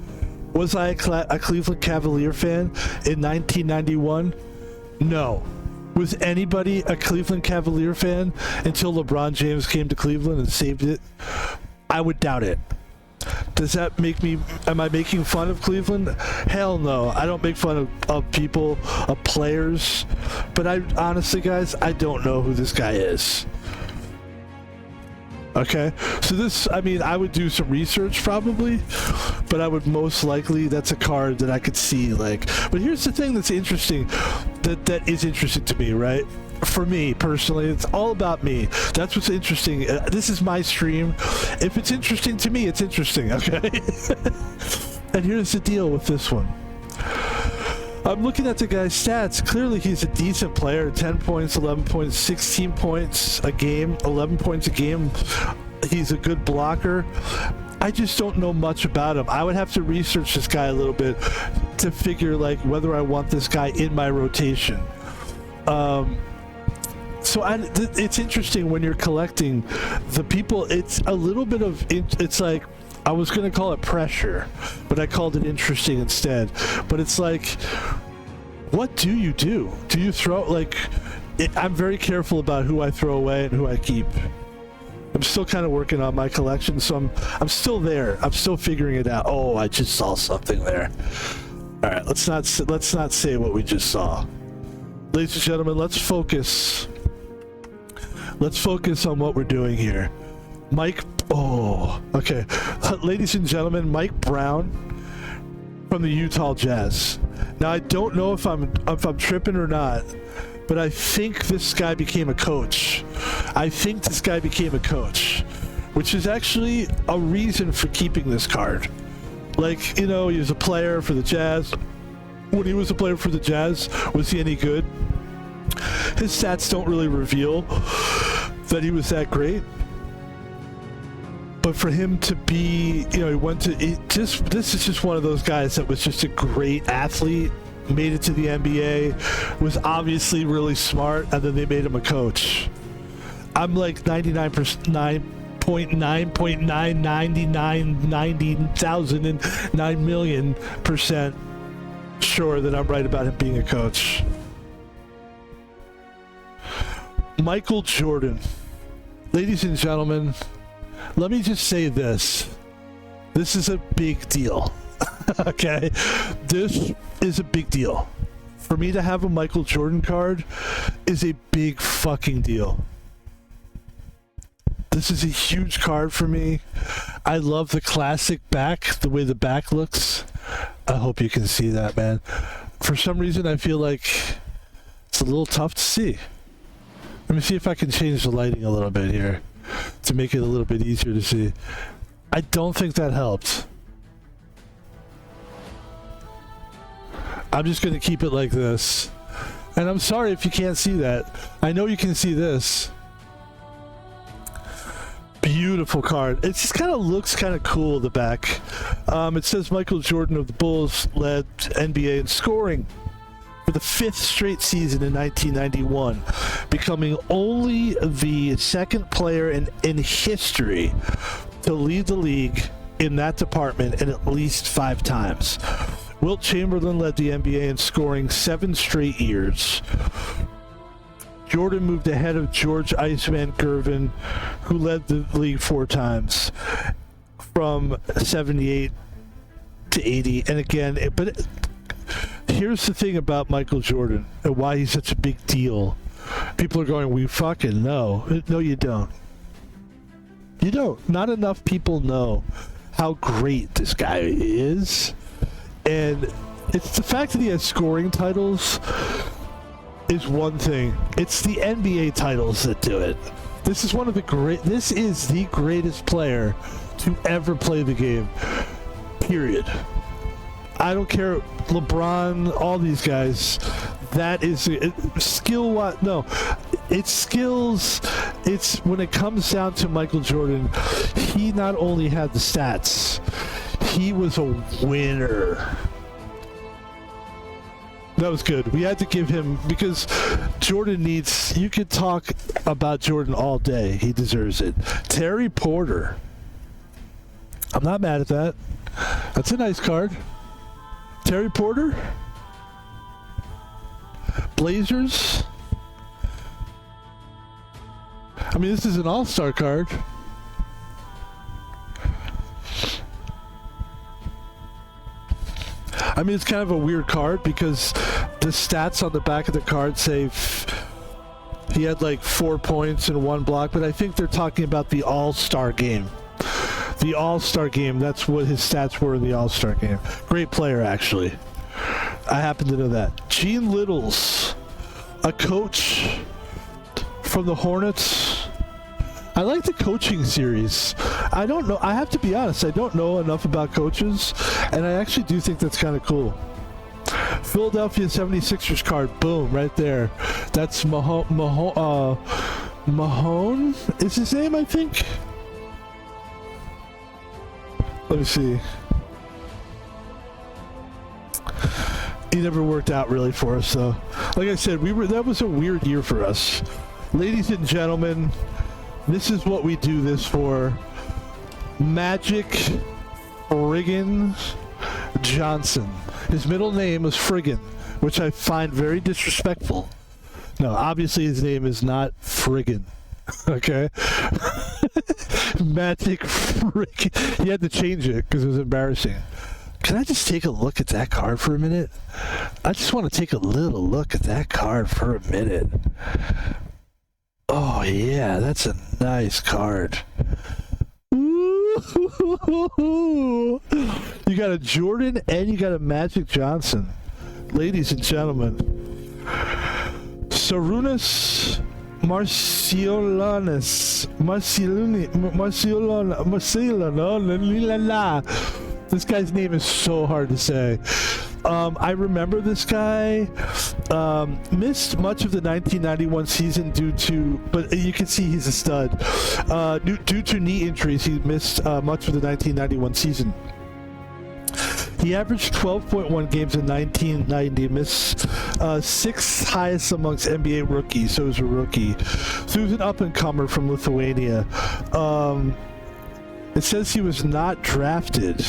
Was I a Cleveland Cavalier fan in 1991? No. Was anybody a Cleveland Cavalier fan until LeBron James came to Cleveland and saved it? I would doubt it. Does that make me, am I making fun of Cleveland? Hell no. I don't make fun of people, of players. But I honestly, guys, I don't know who this guy is. Okay, so this, I mean, I would do some research probably, but I would most likely, that's a card that I could see, like, but here's the thing that's interesting, that is interesting to me, right? For me, personally, it's all about me. That's what's interesting. This is my stream. If it's interesting to me, it's interesting, okay? And here's the deal with this one. I'm looking at the guy's stats. Clearly, he's a decent player. 10 points, 11 points, 16 points a game, 11 points a game. He's a good blocker. I just don't know much about him. I would have to research this guy a little bit to figure like whether I want this guy in my rotation. It's interesting when you're collecting the people. It's a little bit of it's like, I was going to call it pressure, but I called it interesting instead. But it's like, what do you do? Do you throw, like, I'm very careful about who I throw away and who I keep. I'm still kind of working on my collection, so I'm still there. I'm still figuring it out. Oh, I just saw something there. All right, let's not say what we just saw. Ladies and gentlemen, let's focus. Let's focus on what we're doing here. Mike, oh, okay. Ladies and gentlemen, Mike Brown from the Utah Jazz. Now, I don't know if I'm tripping or not, but I think this guy became a coach. Which is actually a reason for keeping this card. Like, you know, he was a player for the Jazz. When he was a player for the Jazz, was he any good? His stats don't really reveal that he was that great. But for him to be, you know, this is just one of those guys that was just a great athlete, made it to the NBA, was obviously really smart, and then they made him a coach. I'm like 99.99999,009,000,000% sure that I'm right about him being a coach. Michael Jordan. Ladies and gentlemen, let me just say this. This is a big deal. Okay? This is a big deal. For me to have a Michael Jordan card is a big fucking deal. This is a huge card for me. I love the classic back, the way the back looks. I hope you can see that, man. For some reason, I feel like it's a little tough to see. Let me see if I can change the lighting a little bit here to make it a little bit easier to see. I don't think that helped. I'm just going to keep it like this. And I'm sorry if you can't see that. I know you can see this. Beautiful card. It just kind of looks kind of cool, the back. It says Michael Jordan of the Bulls led NBA in scoring for the 5th straight season in 1991, becoming only the second player in history to lead the league in that department in at least 5 times. Wilt Chamberlain led the NBA in scoring 7 straight years. Jordan moved ahead of George Iceman Gervin, who led the league 4 times, from 78 to 80. And again, here's the thing about Michael Jordan and why he's such a big deal. People are going, we fucking know. No, you don't. You don't. Not enough people know how great this guy is. And it's the fact that he has scoring titles is one thing. It's the NBA titles that do it. This is the greatest player to ever play the game. Period. I don't care, LeBron, all these guys. That is skill. What? No, it's skills. It's when it comes down to Michael Jordan. He not only had the stats, he was a winner. That was good. We had to give him, because Jordan needs. You could talk about Jordan all day. He deserves it. Terry Porter. I'm not mad at that. That's a nice card. Terry Porter. Blazers. I mean, this is an all-star card. I mean, it's kind of a weird card because the stats on the back of the card say he had like 4 points and 1 block, but I think they're talking about the all-star game. The all-star game, that's what his stats were in the all-star game. Great player, actually. I happen to know that. Gene Littles, a coach from the Hornets. I like the coaching series. I don't know. I have to be honest. I don't know enough about coaches, and I actually do think that's kind of cool. Philadelphia 76ers card. Boom, right there. That's Mahone is his name, I think. Let me see. He never worked out really for us, though. Like I said, that was a weird year for us. Ladies and gentlemen, this is what we do this for. Magic Friggin Johnson. His middle name was Friggin, which I find very disrespectful. No, obviously his name is not Friggin. Okay? Magic Friggin. He had to change it because it was embarrassing. Can I just take a look at that card for a minute? I just want to take a little look at that card for a minute. Oh, yeah, that's a nice card. Ooh. You got a Jordan and you got a Magic Johnson. Ladies and gentlemen, Sarunas Marciulanis. This guy's name is so hard to say. I remember this guy. Missed much of the 1991 season but you can see he's a stud. Due to knee injuries, he missed much of the 1991 season. He averaged 12.1 games in 1990, missed sixth highest amongst NBA rookies, so he was a rookie. So he was an up-and-comer from Lithuania. It says he was not drafted.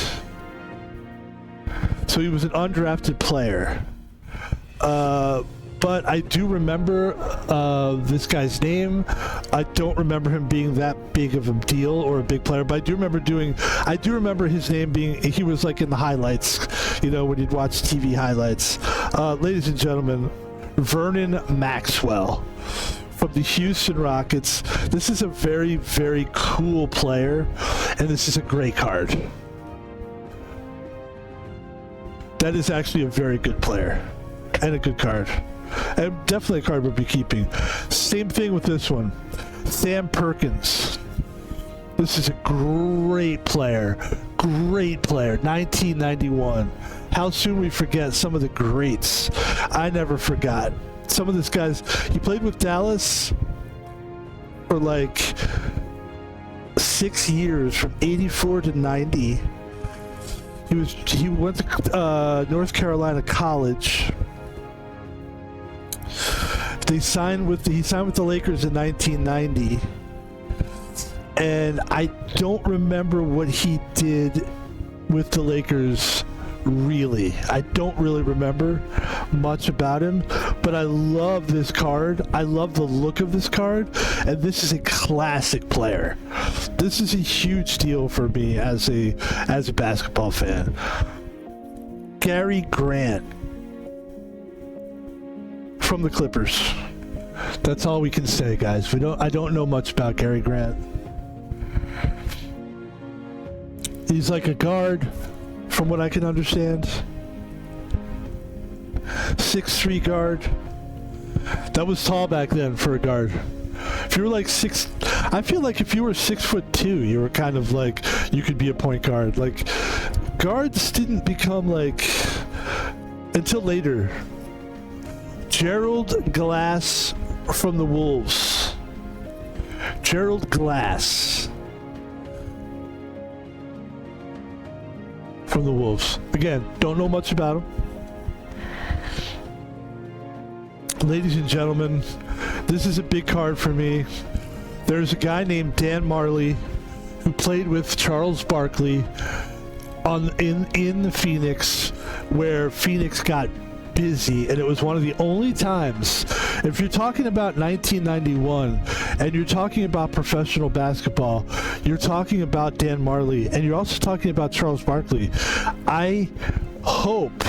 So he was an undrafted player. But I do remember this guy's name. I don't remember him being that big of a deal or a big player, but I do remember his name being, he was like in the highlights, you know, when you'd watch TV highlights. Ladies and gentlemen, Vernon Maxwell from the Houston Rockets. This is a very, very cool player, and this is a great card. That is actually a very good player and a good card. And definitely a card we'll be keeping. Same thing with this one. Sam Perkins. This is a great player. Great player. 1991. How soon we forget some of the greats. I never forgot. Some of these guys, he played with Dallas for like 6 years, from 84 to 90. He went to North Carolina College. He signed with the Lakers in 1990, and I don't remember what he did with the Lakers. Really, I don't really remember much about him, but I love this card. I love the look of this card, and this is a classic player. This is a huge deal for me as a basketball fan. Gary Grant from the Clippers. That's all we can say, guys. I don't know much about Gary Grant. He's like a guard, from what I can understand. 6'3" guard. That was tall back then for a guard. If you were like I feel like if you were 6'2", you were kind of like, you could be a point guard. Like, guards didn't become like, until later. Gerald Glass from the Wolves. Gerald Glass from the Wolves. Again, don't know much about him. Ladies and gentlemen, this is a big card for me. There's a guy named Dan Marley who played with Charles Barkley in the Phoenix, where Phoenix got busy, and it was one of the only times, if you're talking about 1991 and you're talking about professional basketball, you're talking about Dan Marley, and you're also talking about Charles Barkley. I hope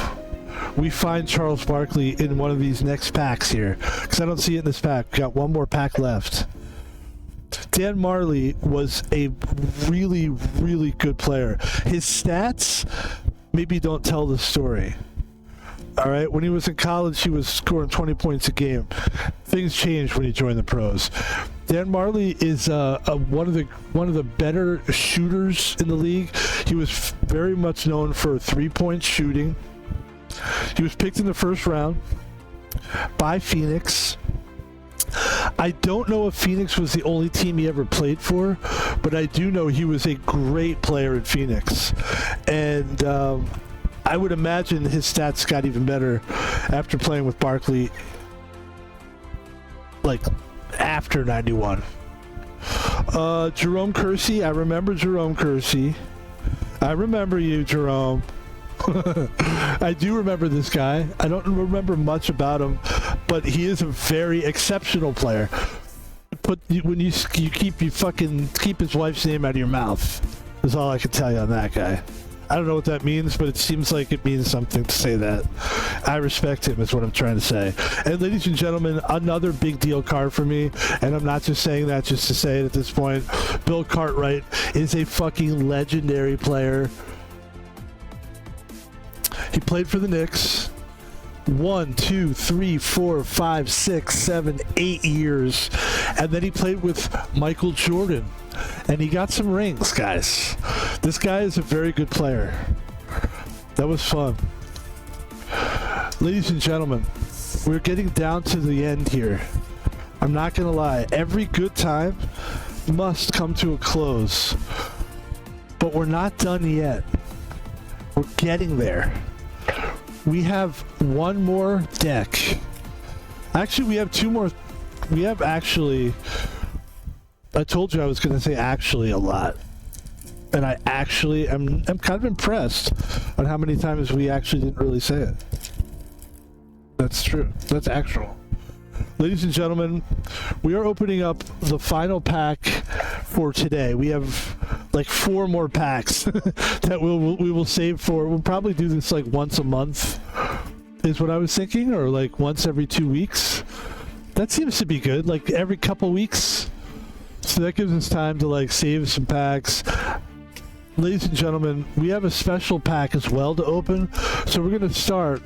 we find Charles Barkley in one of these next packs here, because I don't see it in this pack. We got one more pack left. Dan Marley was a really, really good player. His stats maybe don't tell the story. All right, when he was in college, he was scoring 20 points a game. Things changed when he joined the pros. Dan Marley is one of the better shooters in the league. He was very much known for three-point shooting. He was picked in the first round by Phoenix. I don't know if Phoenix was the only team he ever played for, but I do know he was a great player in Phoenix. And I would imagine his stats got even better after playing with Barkley, like after 91. Jerome Kersey, I remember Jerome Kersey. I remember you, Jerome. I do remember this guy. I don't remember much about him, but he is a very exceptional player. But when you keep his wife's name out of your mouth, is all I can tell you on that guy. I don't know what that means, but it seems like it means something to say that. I respect him, is what I'm trying to say. And ladies and gentlemen, another big deal card for me, and I'm not just saying that just to say it at this point. Bill Cartwright is a fucking legendary player. He played for the Knicks 1, 2, 3, 4, 5, 6, 7, 8 years. And then he played with Michael Jordan. And he got some rings, guys. This guy is a very good player. That was fun. Ladies and gentlemen, we're getting down to the end here. I'm not going to lie. Every good time must come to a close. But we're not done yet. We're getting there. We have one more deck. Actually, we have two more. We have actually... I told you I was going to say actually a lot. And I'm kind of impressed on how many times we actually didn't really say it. That's true. That's actual. Ladies and gentlemen, we are opening up the final pack for today. We have like 4 more packs that we will save for. We'll probably do this like once a month is what I was thinking, or like once every 2 weeks. That seems to be good, like every couple weeks. So that gives us time to like save some packs. Ladies and gentlemen, we have a special pack as well to open. So we're going to start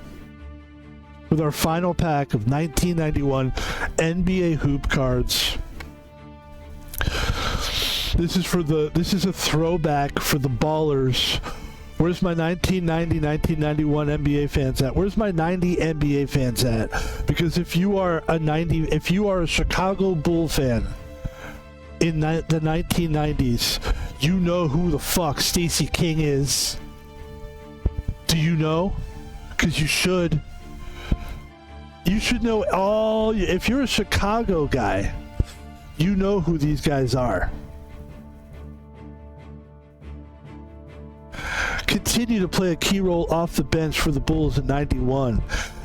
with our final pack of 1991 NBA Hoop cards. This is a throwback for the ballers. Where's my 1990-1991 NBA fans at? Where's my 90 NBA fans at? Because if you are a Chicago Bull fan in the 1990s, you know who the fuck Stacey King is. Do you know? Because you should. You should know all. If you're a Chicago guy, you know who these guys are. Continue to play a key role off the bench for the Bulls in 91.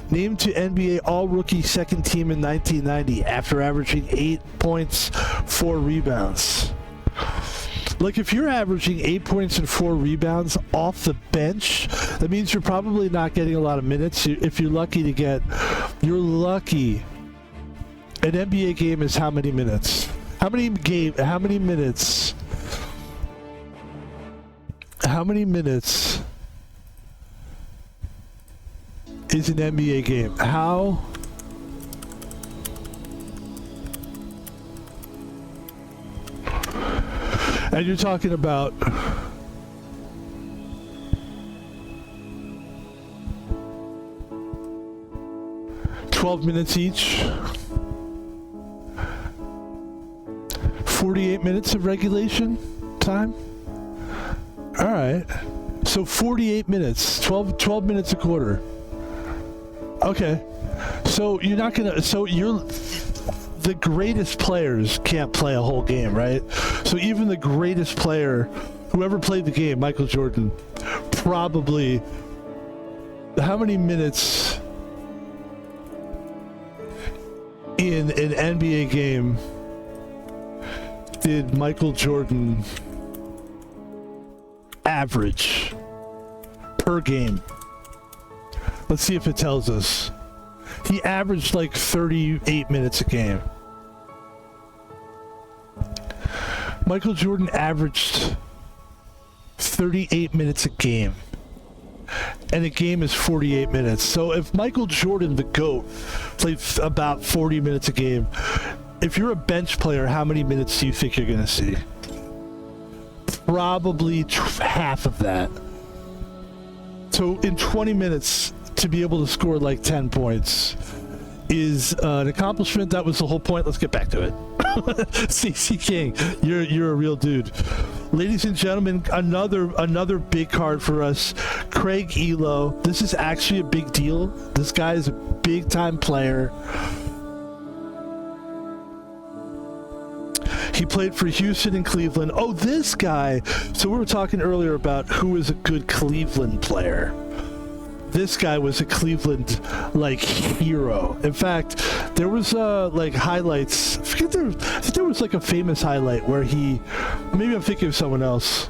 Named to NBA All-Rookie Second Team in 1990 after averaging 8 points, 4 rebounds. Like, if you're averaging 8 points and 4 rebounds off the bench, that means you're probably not getting a lot of minutes. If you're lucky to get... You're lucky. An NBA game is how many minutes? How many minutes is an NBA game? How? And you're talking about 12 minutes each. 48 minutes of regulation time. All right. So 48 minutes, 12 minutes a quarter. Okay. So you're not going to, the greatest players can't play a whole game, right? So even the greatest player, whoever played the game, Michael Jordan, probably, how many minutes in an NBA game did Michael Jordan average per game? Let's see if it tells us. He averaged like 38 minutes a game. Michael Jordan averaged 38 minutes a game. And a game is 48 minutes. So if Michael Jordan, the GOAT, played about 40 minutes a game, if you're a bench player, how many minutes do you think you're going to see? Probably half of that. So in 20 minutes, to be able to score like 10 points is an accomplishment. That was the whole point. Let's get back to it. CC King, you're a real dude. Ladies and gentlemen, another big card for us, Craig Elo. This is actually a big deal. This guy is a big time player. He played for Houston and Cleveland. Oh, this guy. So we were talking earlier about who is a good Cleveland player. This guy was a Cleveland like hero. In fact, there was like highlights. I think there was like a famous highlight where maybe I'm thinking of someone else.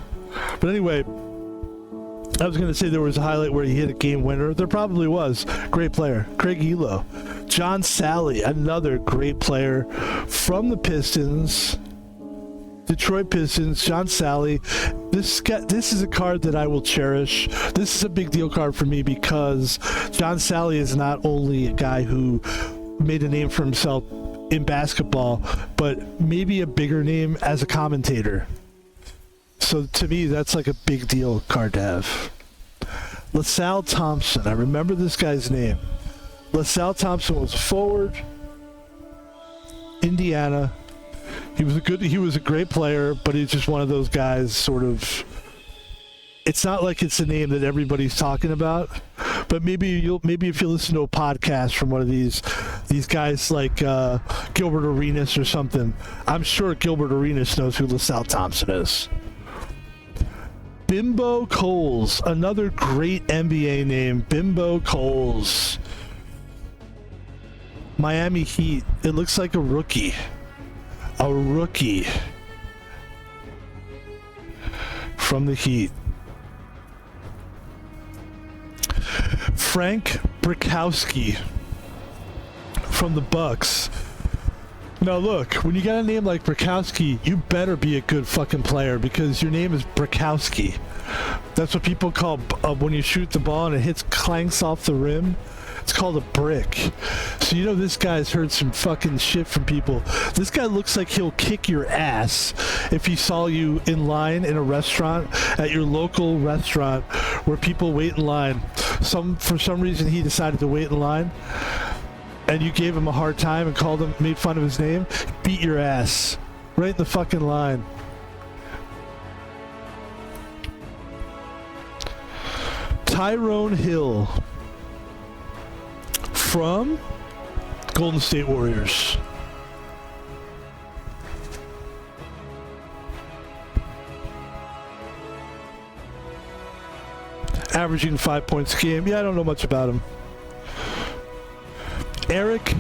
But anyway, I was going to say there was a highlight where he hit a game winner. There probably was. Great player. Craig Elo. John Sally, another great player from the Pistons. Detroit Pistons, John Sally. This is a card that I will cherish. This is a big deal card for me because John Sally is not only a guy who made a name for himself in basketball, but maybe a bigger name as a commentator. So to me, that's like a big deal card to have. LaSalle Thompson. I remember this guy's name. LaSalle Thompson was a forward. Indiana. He was a great player, but he's just one of those guys sort of, it's not like it's a name that everybody's talking about, but maybe if you listen to a podcast from one of these guys like Gilbert Arenas or something, I'm sure Gilbert Arenas knows who LaSalle Thompson is. Bimbo Coles, another great NBA name, Bimbo Coles. Miami Heat, it looks like a rookie. A rookie from the Heat. Frank Brickowski from the Bucks. Now look, when you got a name like Brickowski, you better be a good fucking player because your name is Brickowski. That's what people call when you shoot the ball and it clanks off the rim. It's called a brick. So you know this guy's heard some fucking shit from people. This guy looks like he'll kick your ass if he saw you in line in a restaurant, at your local restaurant where people wait in line. For some reason he decided to wait in line and you gave him a hard time and made fun of his name, beat your ass right in the fucking line. Tyrone Hill from Golden State Warriors. Averaging 5 points a game. Yeah, I don't know much about him. Eric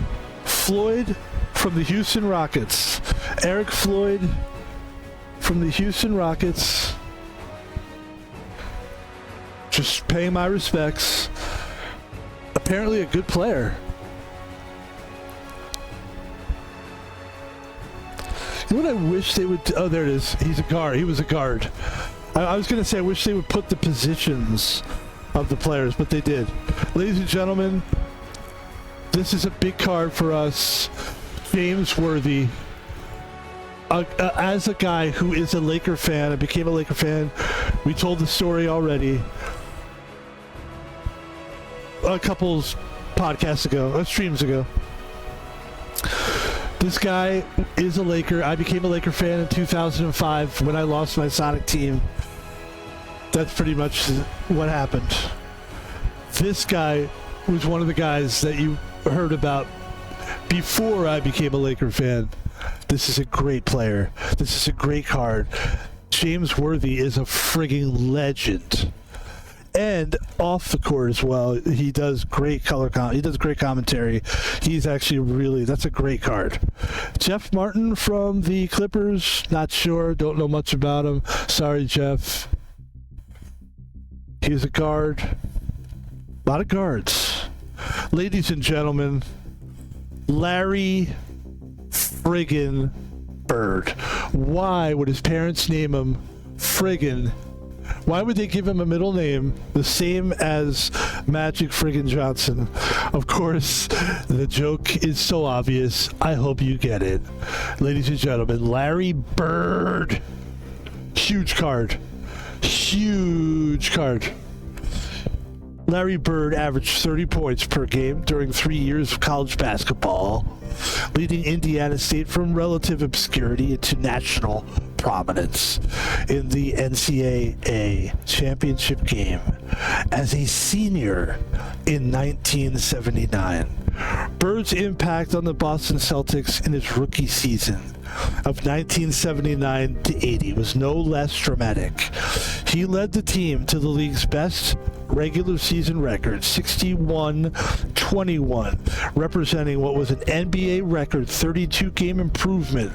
Floyd from the Houston Rockets. Eric Floyd from the Houston Rockets. Just paying my respects. Apparently a good player. You know what I wish they would... Oh, there it is. He's a guard. He was a guard. I was going to say I wish they would put the positions of the players, but they did. Ladies and gentlemen, this is a big card for us. James Worthy. As a guy who is a Laker fan, I became a Laker fan. We told the story already. A couple streams ago. This guy is a Laker. I became a Laker fan in 2005 when I lost my Sonic team. That's pretty much what happened. This guy was one of the guys that you heard about before I became a Laker fan. This is a great player. This is a great card. James Worthy is a frigging legend. And off the court as well, he does great he does great commentary. He's actually that's a great card. Jeff Martin from the Clippers, not sure, don't know much about him. Sorry, Jeff. He's a guard. A lot of guards. Ladies and gentlemen, Larry friggin' Bird. Why would his parents name him friggin'? Why would they give him a middle name the same as Magic friggin' Johnson? Of course, the joke is so obvious. I hope you get it. Ladies and gentlemen, Larry Bird. Huge card. Huge card. Larry Bird averaged 30 points per game during 3 years of college basketball, leading Indiana State from relative obscurity into national prominence in the NCAA championship game as a senior in 1979. Bird's impact on the Boston Celtics in his rookie season of 1979 to 80 was no less dramatic. He led the team to the league's best regular season record, 61-21, representing what was an NBA record 32 game improvement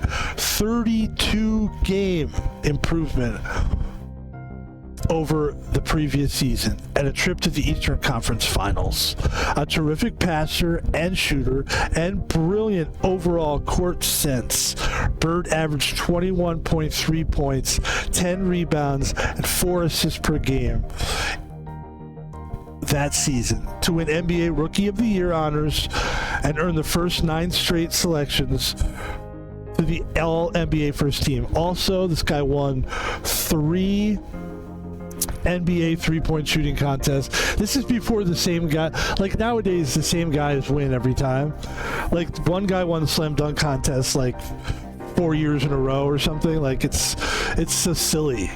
over the previous season, and a trip to the Eastern Conference Finals. A terrific passer and shooter and brilliant overall court sense, Bird averaged 21.3 points, 10 rebounds, and 4 assists per game that season to win NBA Rookie of the Year honors and earn the first 9 straight selections to the All-NBA First Team. Also, this guy won 3 NBA three-point shooting contests. This is before the same guy, like nowadays the same guys win every time. Like one guy won the slam dunk contest like 4 years in a row or something. Like it's so silly.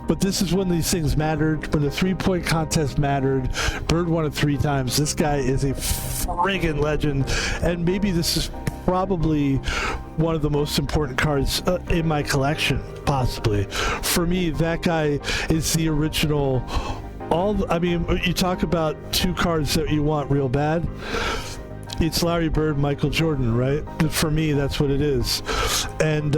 But this is when these things mattered, when the three-point contest mattered. Bird won it 3 times. This guy is a friggin' legend, and maybe this is probably one of the most important cards in my collection, possibly. For me, that guy is the original. You talk about 2 cards that you want real bad. It's Larry Bird, Michael Jordan, right? For me, that's what it is. And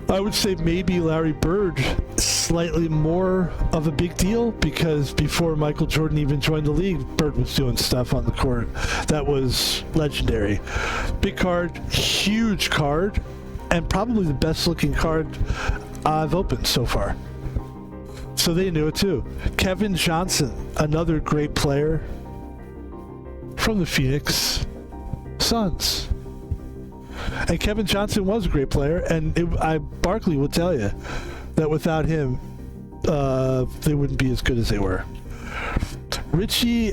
I would say maybe Larry Bird slightly more of a big deal, because before Michael Jordan even joined the league, Bird was doing stuff on the court that was legendary. Big card, huge card, and probably the best looking card I've opened so far. So they knew it too. Kevin Johnson, another great player from the Phoenix Suns. And Kevin Johnson was a great player, and Barkley will tell you that without him, they wouldn't be as good as they were. Richie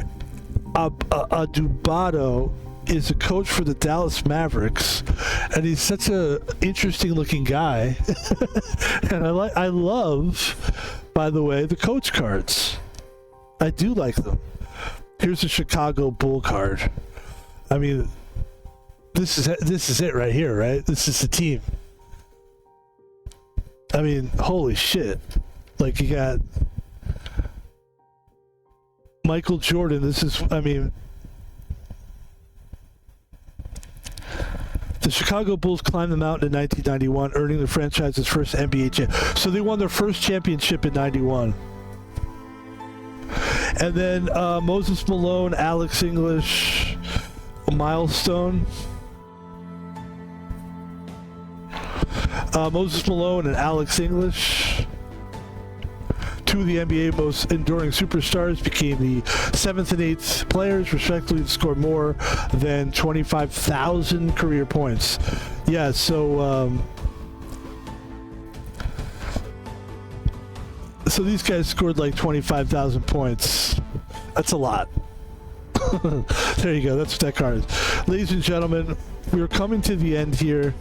Adubato is a coach for the Dallas Mavericks, and he's such a interesting looking guy. And I love, by the way, the coach cards. I do like them. Here's a Chicago Bull card. I mean, this is it right here, right? This is the team. I mean, holy shit. Like, you got Michael Jordan. The Chicago Bulls climbed the mountain in 1991, earning the franchise's first NBA championship. So they won their first championship in 91. And then Moses Malone, Alex English, a milestone. Moses Malone and Alex English, 2 of the NBA most enduring superstars, became the 7th and 8th players, respectively, to score more than 25,000 career points. Yeah, so these guys scored like 25,000 points. That's a lot. There you go. That's what that card is. Ladies and gentlemen, we're coming to the end here.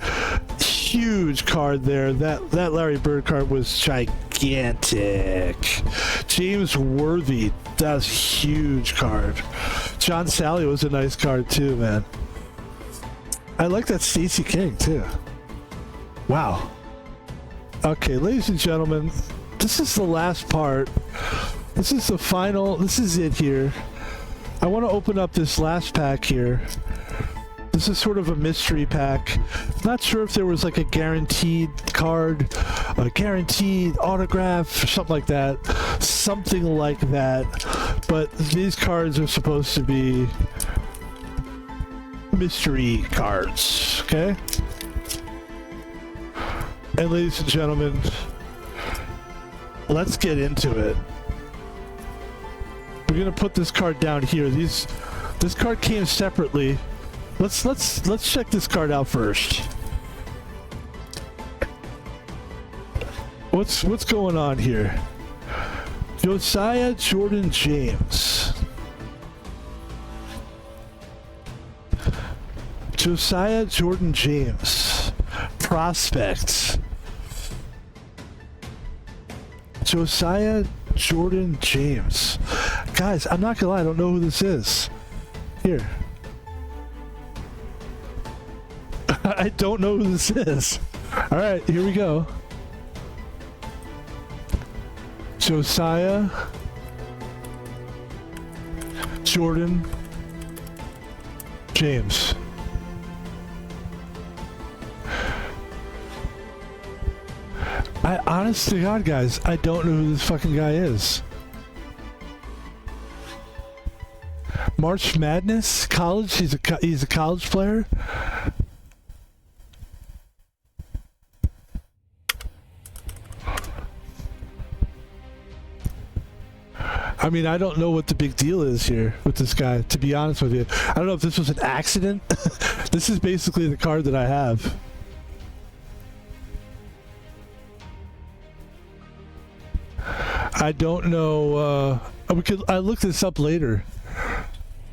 Huge card there. That Larry Bird card was gigantic. James Worthy, that's a huge card. John Sally was a nice card too, man. I like that Stacey King too. Wow. Okay, ladies and gentlemen, this is the last part. This is the final. This is it here. I want to open up this last pack here. This is sort of a mystery pack. Not sure if there was like a guaranteed card, a guaranteed autograph, or something like that. Something like that. But these cards are supposed to be mystery cards, okay? And ladies and gentlemen, let's get into it. We're gonna put this card down here. This card came separately. Let's check this card out first. What's going on here? Josiah Jordan James. Josiah Jordan James. Prospect. Josiah Jordan James. Guys, I'm not gonna lie, I don't know who this is. Here. I don't know who this is. Alright, here we go. Josiah Jordan James. I honest to God, guys, I don't know who this fucking guy is. March Madness college. He's a college player. I mean, I don't know what the big deal is here with this guy, to be honest with you. I don't know if this was an accident. This is basically the card that I have. I don't know. I looked this up later,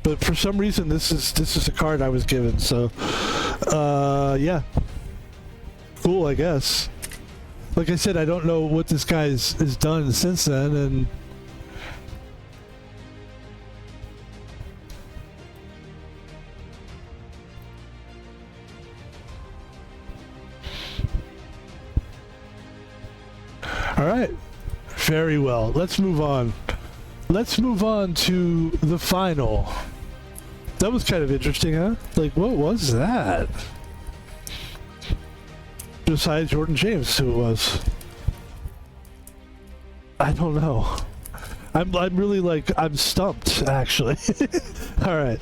but for some reason this is a card I was given. So, yeah, cool. I guess. Like I said, I don't know what this guy has done since then, and all right. Very well. Let's move on. Let's move on to the final. That was kind of interesting, huh? Like, what was that? Josiah Jordan James, who it was. I don't know. I'm really like, I'm stumped, actually. All right.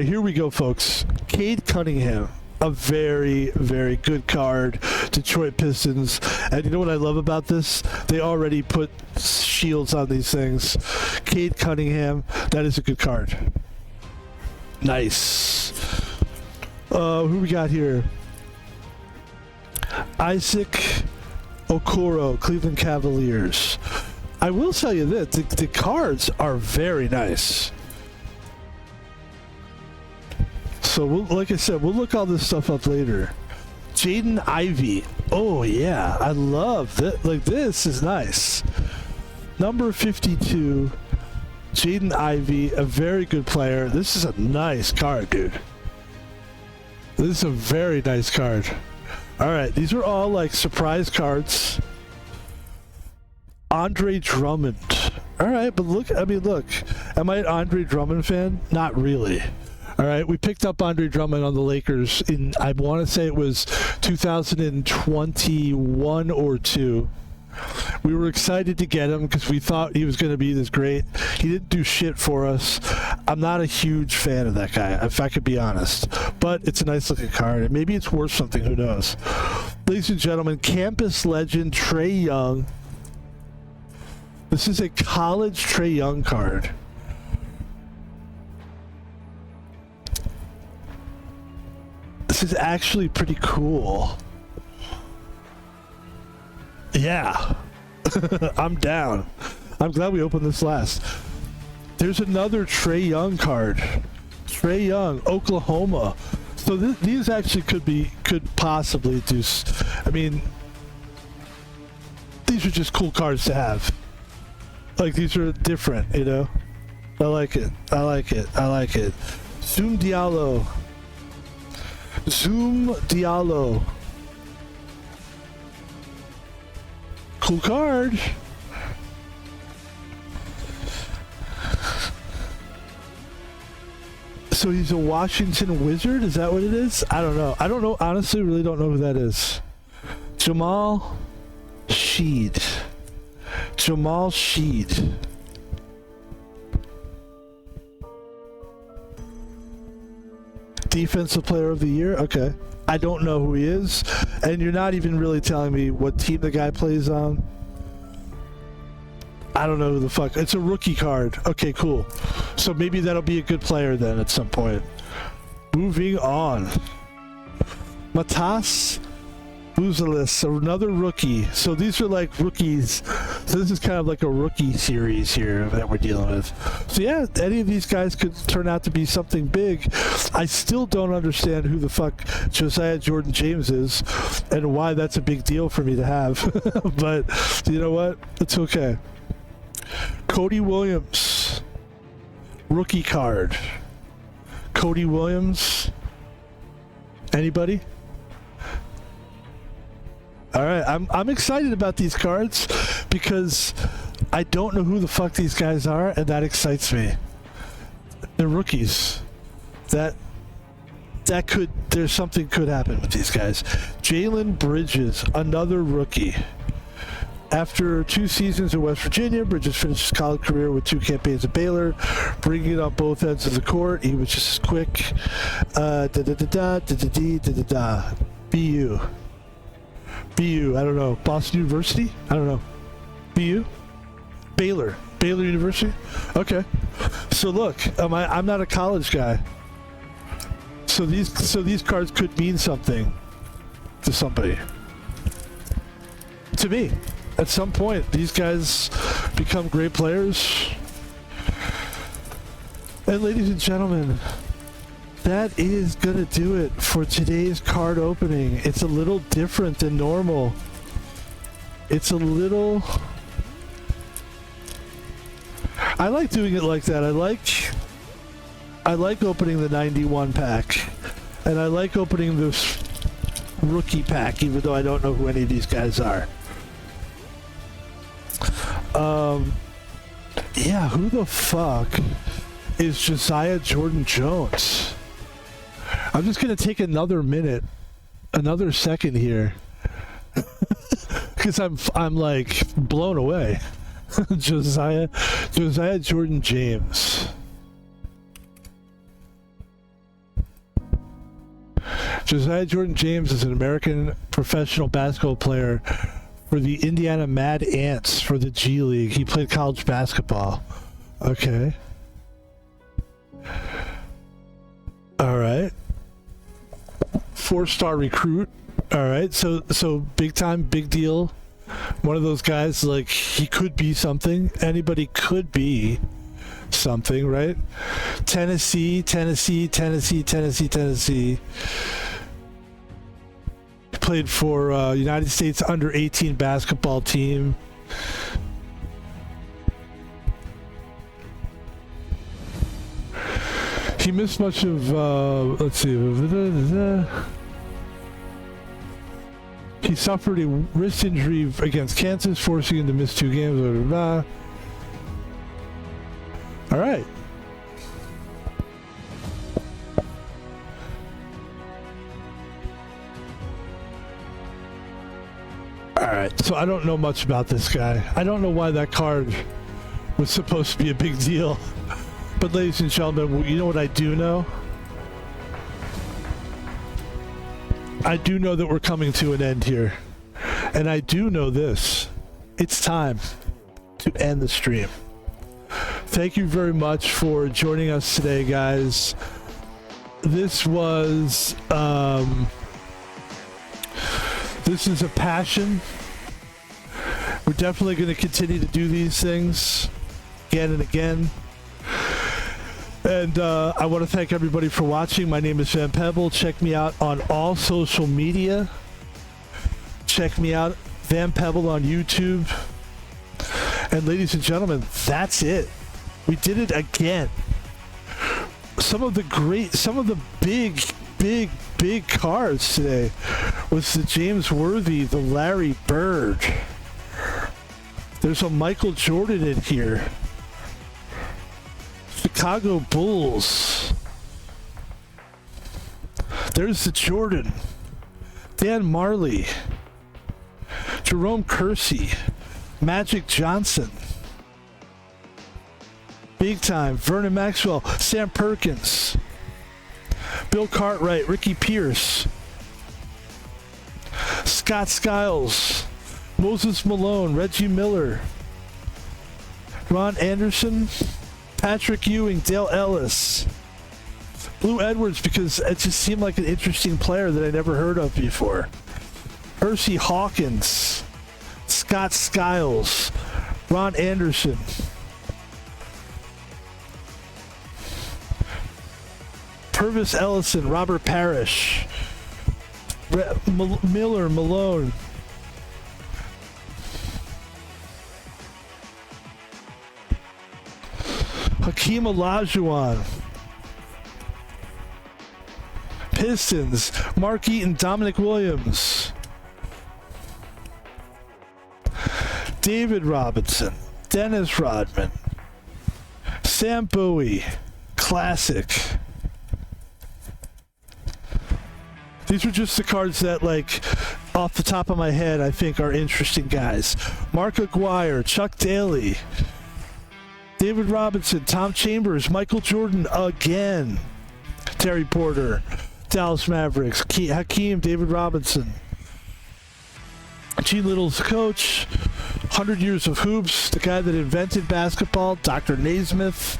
Here we go, folks. Cade Cunningham. A very, very good card. Detroit Pistons. And you know what I love about this? They already put shields on these things. Cade Cunningham. That is a good card. Nice. Who we got here? Isaac Okoro, Cleveland Cavaliers. I will tell you this. The cards are very nice. So, like I said, we'll look all this stuff up later. Jaden Ivey. Oh, yeah. I love that. Like, this is nice. Number 52. Jaden Ivey, a very good player. This is a nice card, dude. This is a very nice card. All right. These are all, like, surprise cards. Andre Drummond. All right. But look. I mean, look. Am I an Andre Drummond fan? Not really. All right, we picked up Andre Drummond on the Lakers in, I want to say it was 2021 or 2. We were excited to get him because we thought he was going to be this great. He didn't do shit for us. I'm not a huge fan of that guy, if I could be honest. But it's a nice looking card, and maybe it's worth something, who knows. Ladies and gentlemen, campus legend Trae Young. This is a college Trae Young card. This is actually pretty cool. Yeah. I'm down. I'm glad we opened this last. There's another Trae Young card. Trae Young, Oklahoma. So these actually could possibly do. I mean, these are just cool cards to have. Like, these are different, you know? I like it. I like it. I like it. Zoom Diallo. Cool card. So he's a Washington Wizard? Is that what it is? I don't know. I don't know. Honestly, really don't know who that is. Jamal Sheed. Defensive Player of the Year? Okay. I don't know who he is. And you're not even really telling me what team the guy plays on. I don't know who the fuck. It's a rookie card. Okay, cool. So maybe that'll be a good player then at some point. Moving on. Matas Buzelis, another rookie. So these are like rookies. So this is kind of like a rookie series here that we're dealing with. So yeah, any of these guys could turn out to be something big. I still don't understand who the fuck Josiah Jordan James is and why that's a big deal for me to have. But you know what? It's okay. Cody Williams, rookie card. Cody Williams. Anybody? All right, I'm excited about these cards because I don't know who the fuck these guys are, and that excites me. They're rookies. There's something could happen with these guys. Jalen Bridges, another rookie. After 2 seasons at West Virginia, Bridges finished his college career with 2 campaigns at Baylor, bringing it on both ends of the court. He was just as quick. BU. I don't know. Boston University? I don't know. BU? Baylor University? Okay. So look, I'm not a college guy. So these cards could mean something to somebody. To me. At some point, these guys become great players. And ladies and gentlemen, that is gonna do it for today's card opening. It's a little different than normal. I like doing it like that. I like opening the 91 pack. And I like opening this rookie pack, even though I don't know who any of these guys are. Yeah, who the fuck is Josiah Jordan Jones? I'm just gonna take another second here, because I'm like blown away. Josiah Jordan James. Josiah Jordan James is an American professional basketball player for the Indiana Mad Ants for the G League. He played college basketball. Okay. All right. 4-star recruit. All right. So big time, big deal. One of those guys, like, he could be something. Anybody could be something, right? Tennessee. Played for United States under 18 basketball team. He missed much of, let's see. He suffered a wrist injury against Kansas, forcing him to miss 2 games. All right. Alright, so I don't know much about this guy. I don't know why that card was supposed to be a big deal. But ladies and gentlemen, you know what I do know? I do know that we're coming to an end here. And I do know this. It's time to end the stream. Thank you very much for joining us today, guys. This was... this is a passion. We're definitely going to continue to do these things again and again. And I want to thank everybody for watching. My name is Van Pebble. Check me out on all social media. Check me out, Van Pebble, on YouTube. And ladies and gentlemen, that's it. We did it again. Some of the big cards today was the James Worthy, the Larry Bird. There's a Michael Jordan in here. Chicago Bulls. There's the Jordan. Dan Marley. Jerome Kersey. Magic Johnson. Big time. Vernon Maxwell. Sam Perkins. Bill Cartwright. Ricky Pierce. Scott Skiles. Moses Malone. Reggie Miller. Ron Anderson. Patrick Ewing. Dale Ellis. Blue Edwards, because it just seemed like an interesting player that I never heard of before. Hersey Hawkins, Scott Skiles, Ron Anderson, Purvis Ellison, Robert Parrish, Miller, Malone, Hakeem Olajuwon, Pistons, Mark Eaton, Dominic Williams, David Robinson, Dennis Rodman, Sam Bowie, classic. These were just the cards that, like, off the top of my head, I think are interesting guys. Mark Aguirre, Chuck Daly, David Robinson, Tom Chambers, Michael Jordan again, Terry Porter, Dallas Mavericks, Hakeem, David Robinson, Gene Little's coach, 100 Years of Hoops, the guy that invented basketball, Dr. Naismith,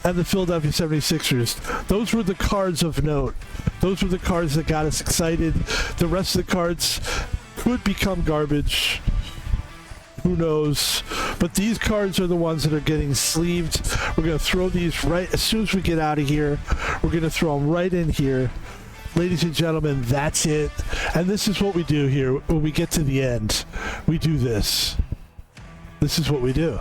and the Philadelphia 76ers. Those were the cards of note. Those were the cards that got us excited. The rest of the cards could become garbage. Who knows? But these cards are the ones that are getting sleeved. We're going to throw these right as soon as we get out of here. We're going to throw them right in here. Ladies and gentlemen, that's it. And this is what we do here. When we get to the end, we do this. This is what we do.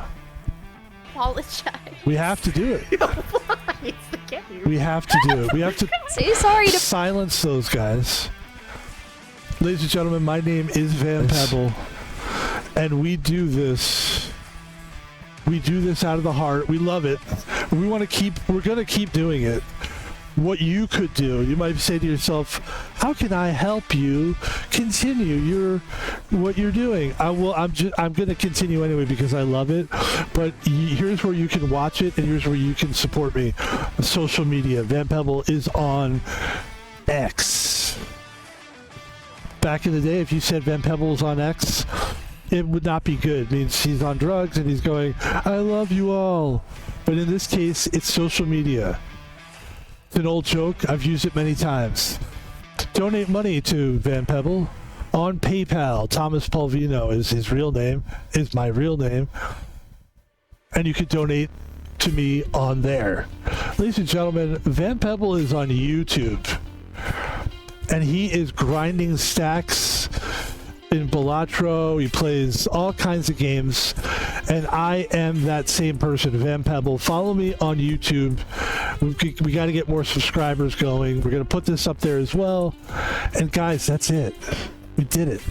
Apologize. We have to do it. It's the game. We have to do it. We have to say sorry to silence those guys. Ladies and gentlemen, my name is Van Pebble, and we do this. We do this out of the heart. We love it. We're going to keep doing it. What you could do, you might say to yourself, how can I help you continue what you're doing? I'm going to continue anyway because I love it. But here's where you can watch it, and here's where you can support me. Social media. Van Pebble is on X. Back in the day, if you said Van Pebble is on X, it would not be good. It means he's on drugs and he's going, I love you all. But in this case, it's social media. It's an old joke. I've used it many times. Donate money to Van Pebble on PayPal. Thomas Palvino is his real name, is my real name. And you could donate to me on there. Ladies and gentlemen, Van Pebble is on YouTube. And he is grinding stacks in Balatro. He plays all kinds of games. And I am that same person, Van Pebble. Follow me on YouTube. We got to get more subscribers going. We're going to put this up there as well. And guys, that's it. We did it.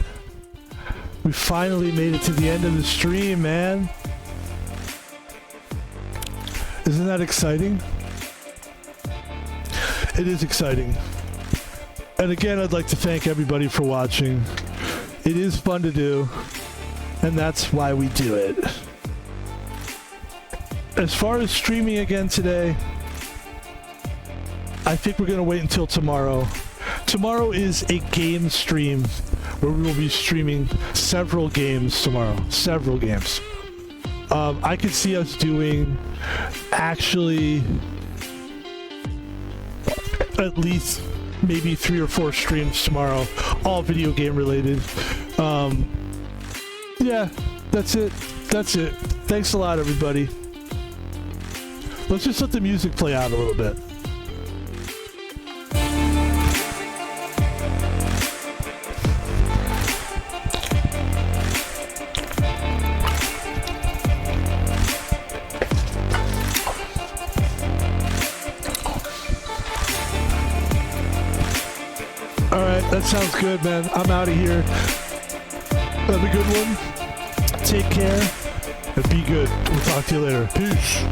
We finally made it to the end of the stream, man. Isn't that exciting? It is exciting. And again, I'd like to thank everybody for watching. It is fun to do, and that's why we do it. As far as streaming again today, I think we're going to wait until tomorrow. Tomorrow is a game stream where we will be streaming several games tomorrow. Several games. I could see us doing actually at least maybe 3 or 4 streams tomorrow, all video game related. Yeah, that's it. That's it. Thanks a lot, everybody. Let's just let the music play out a little bit. All right, that sounds good, man. I'm out of here. Have a good one. Take care and be good. We'll talk to you later. Peace.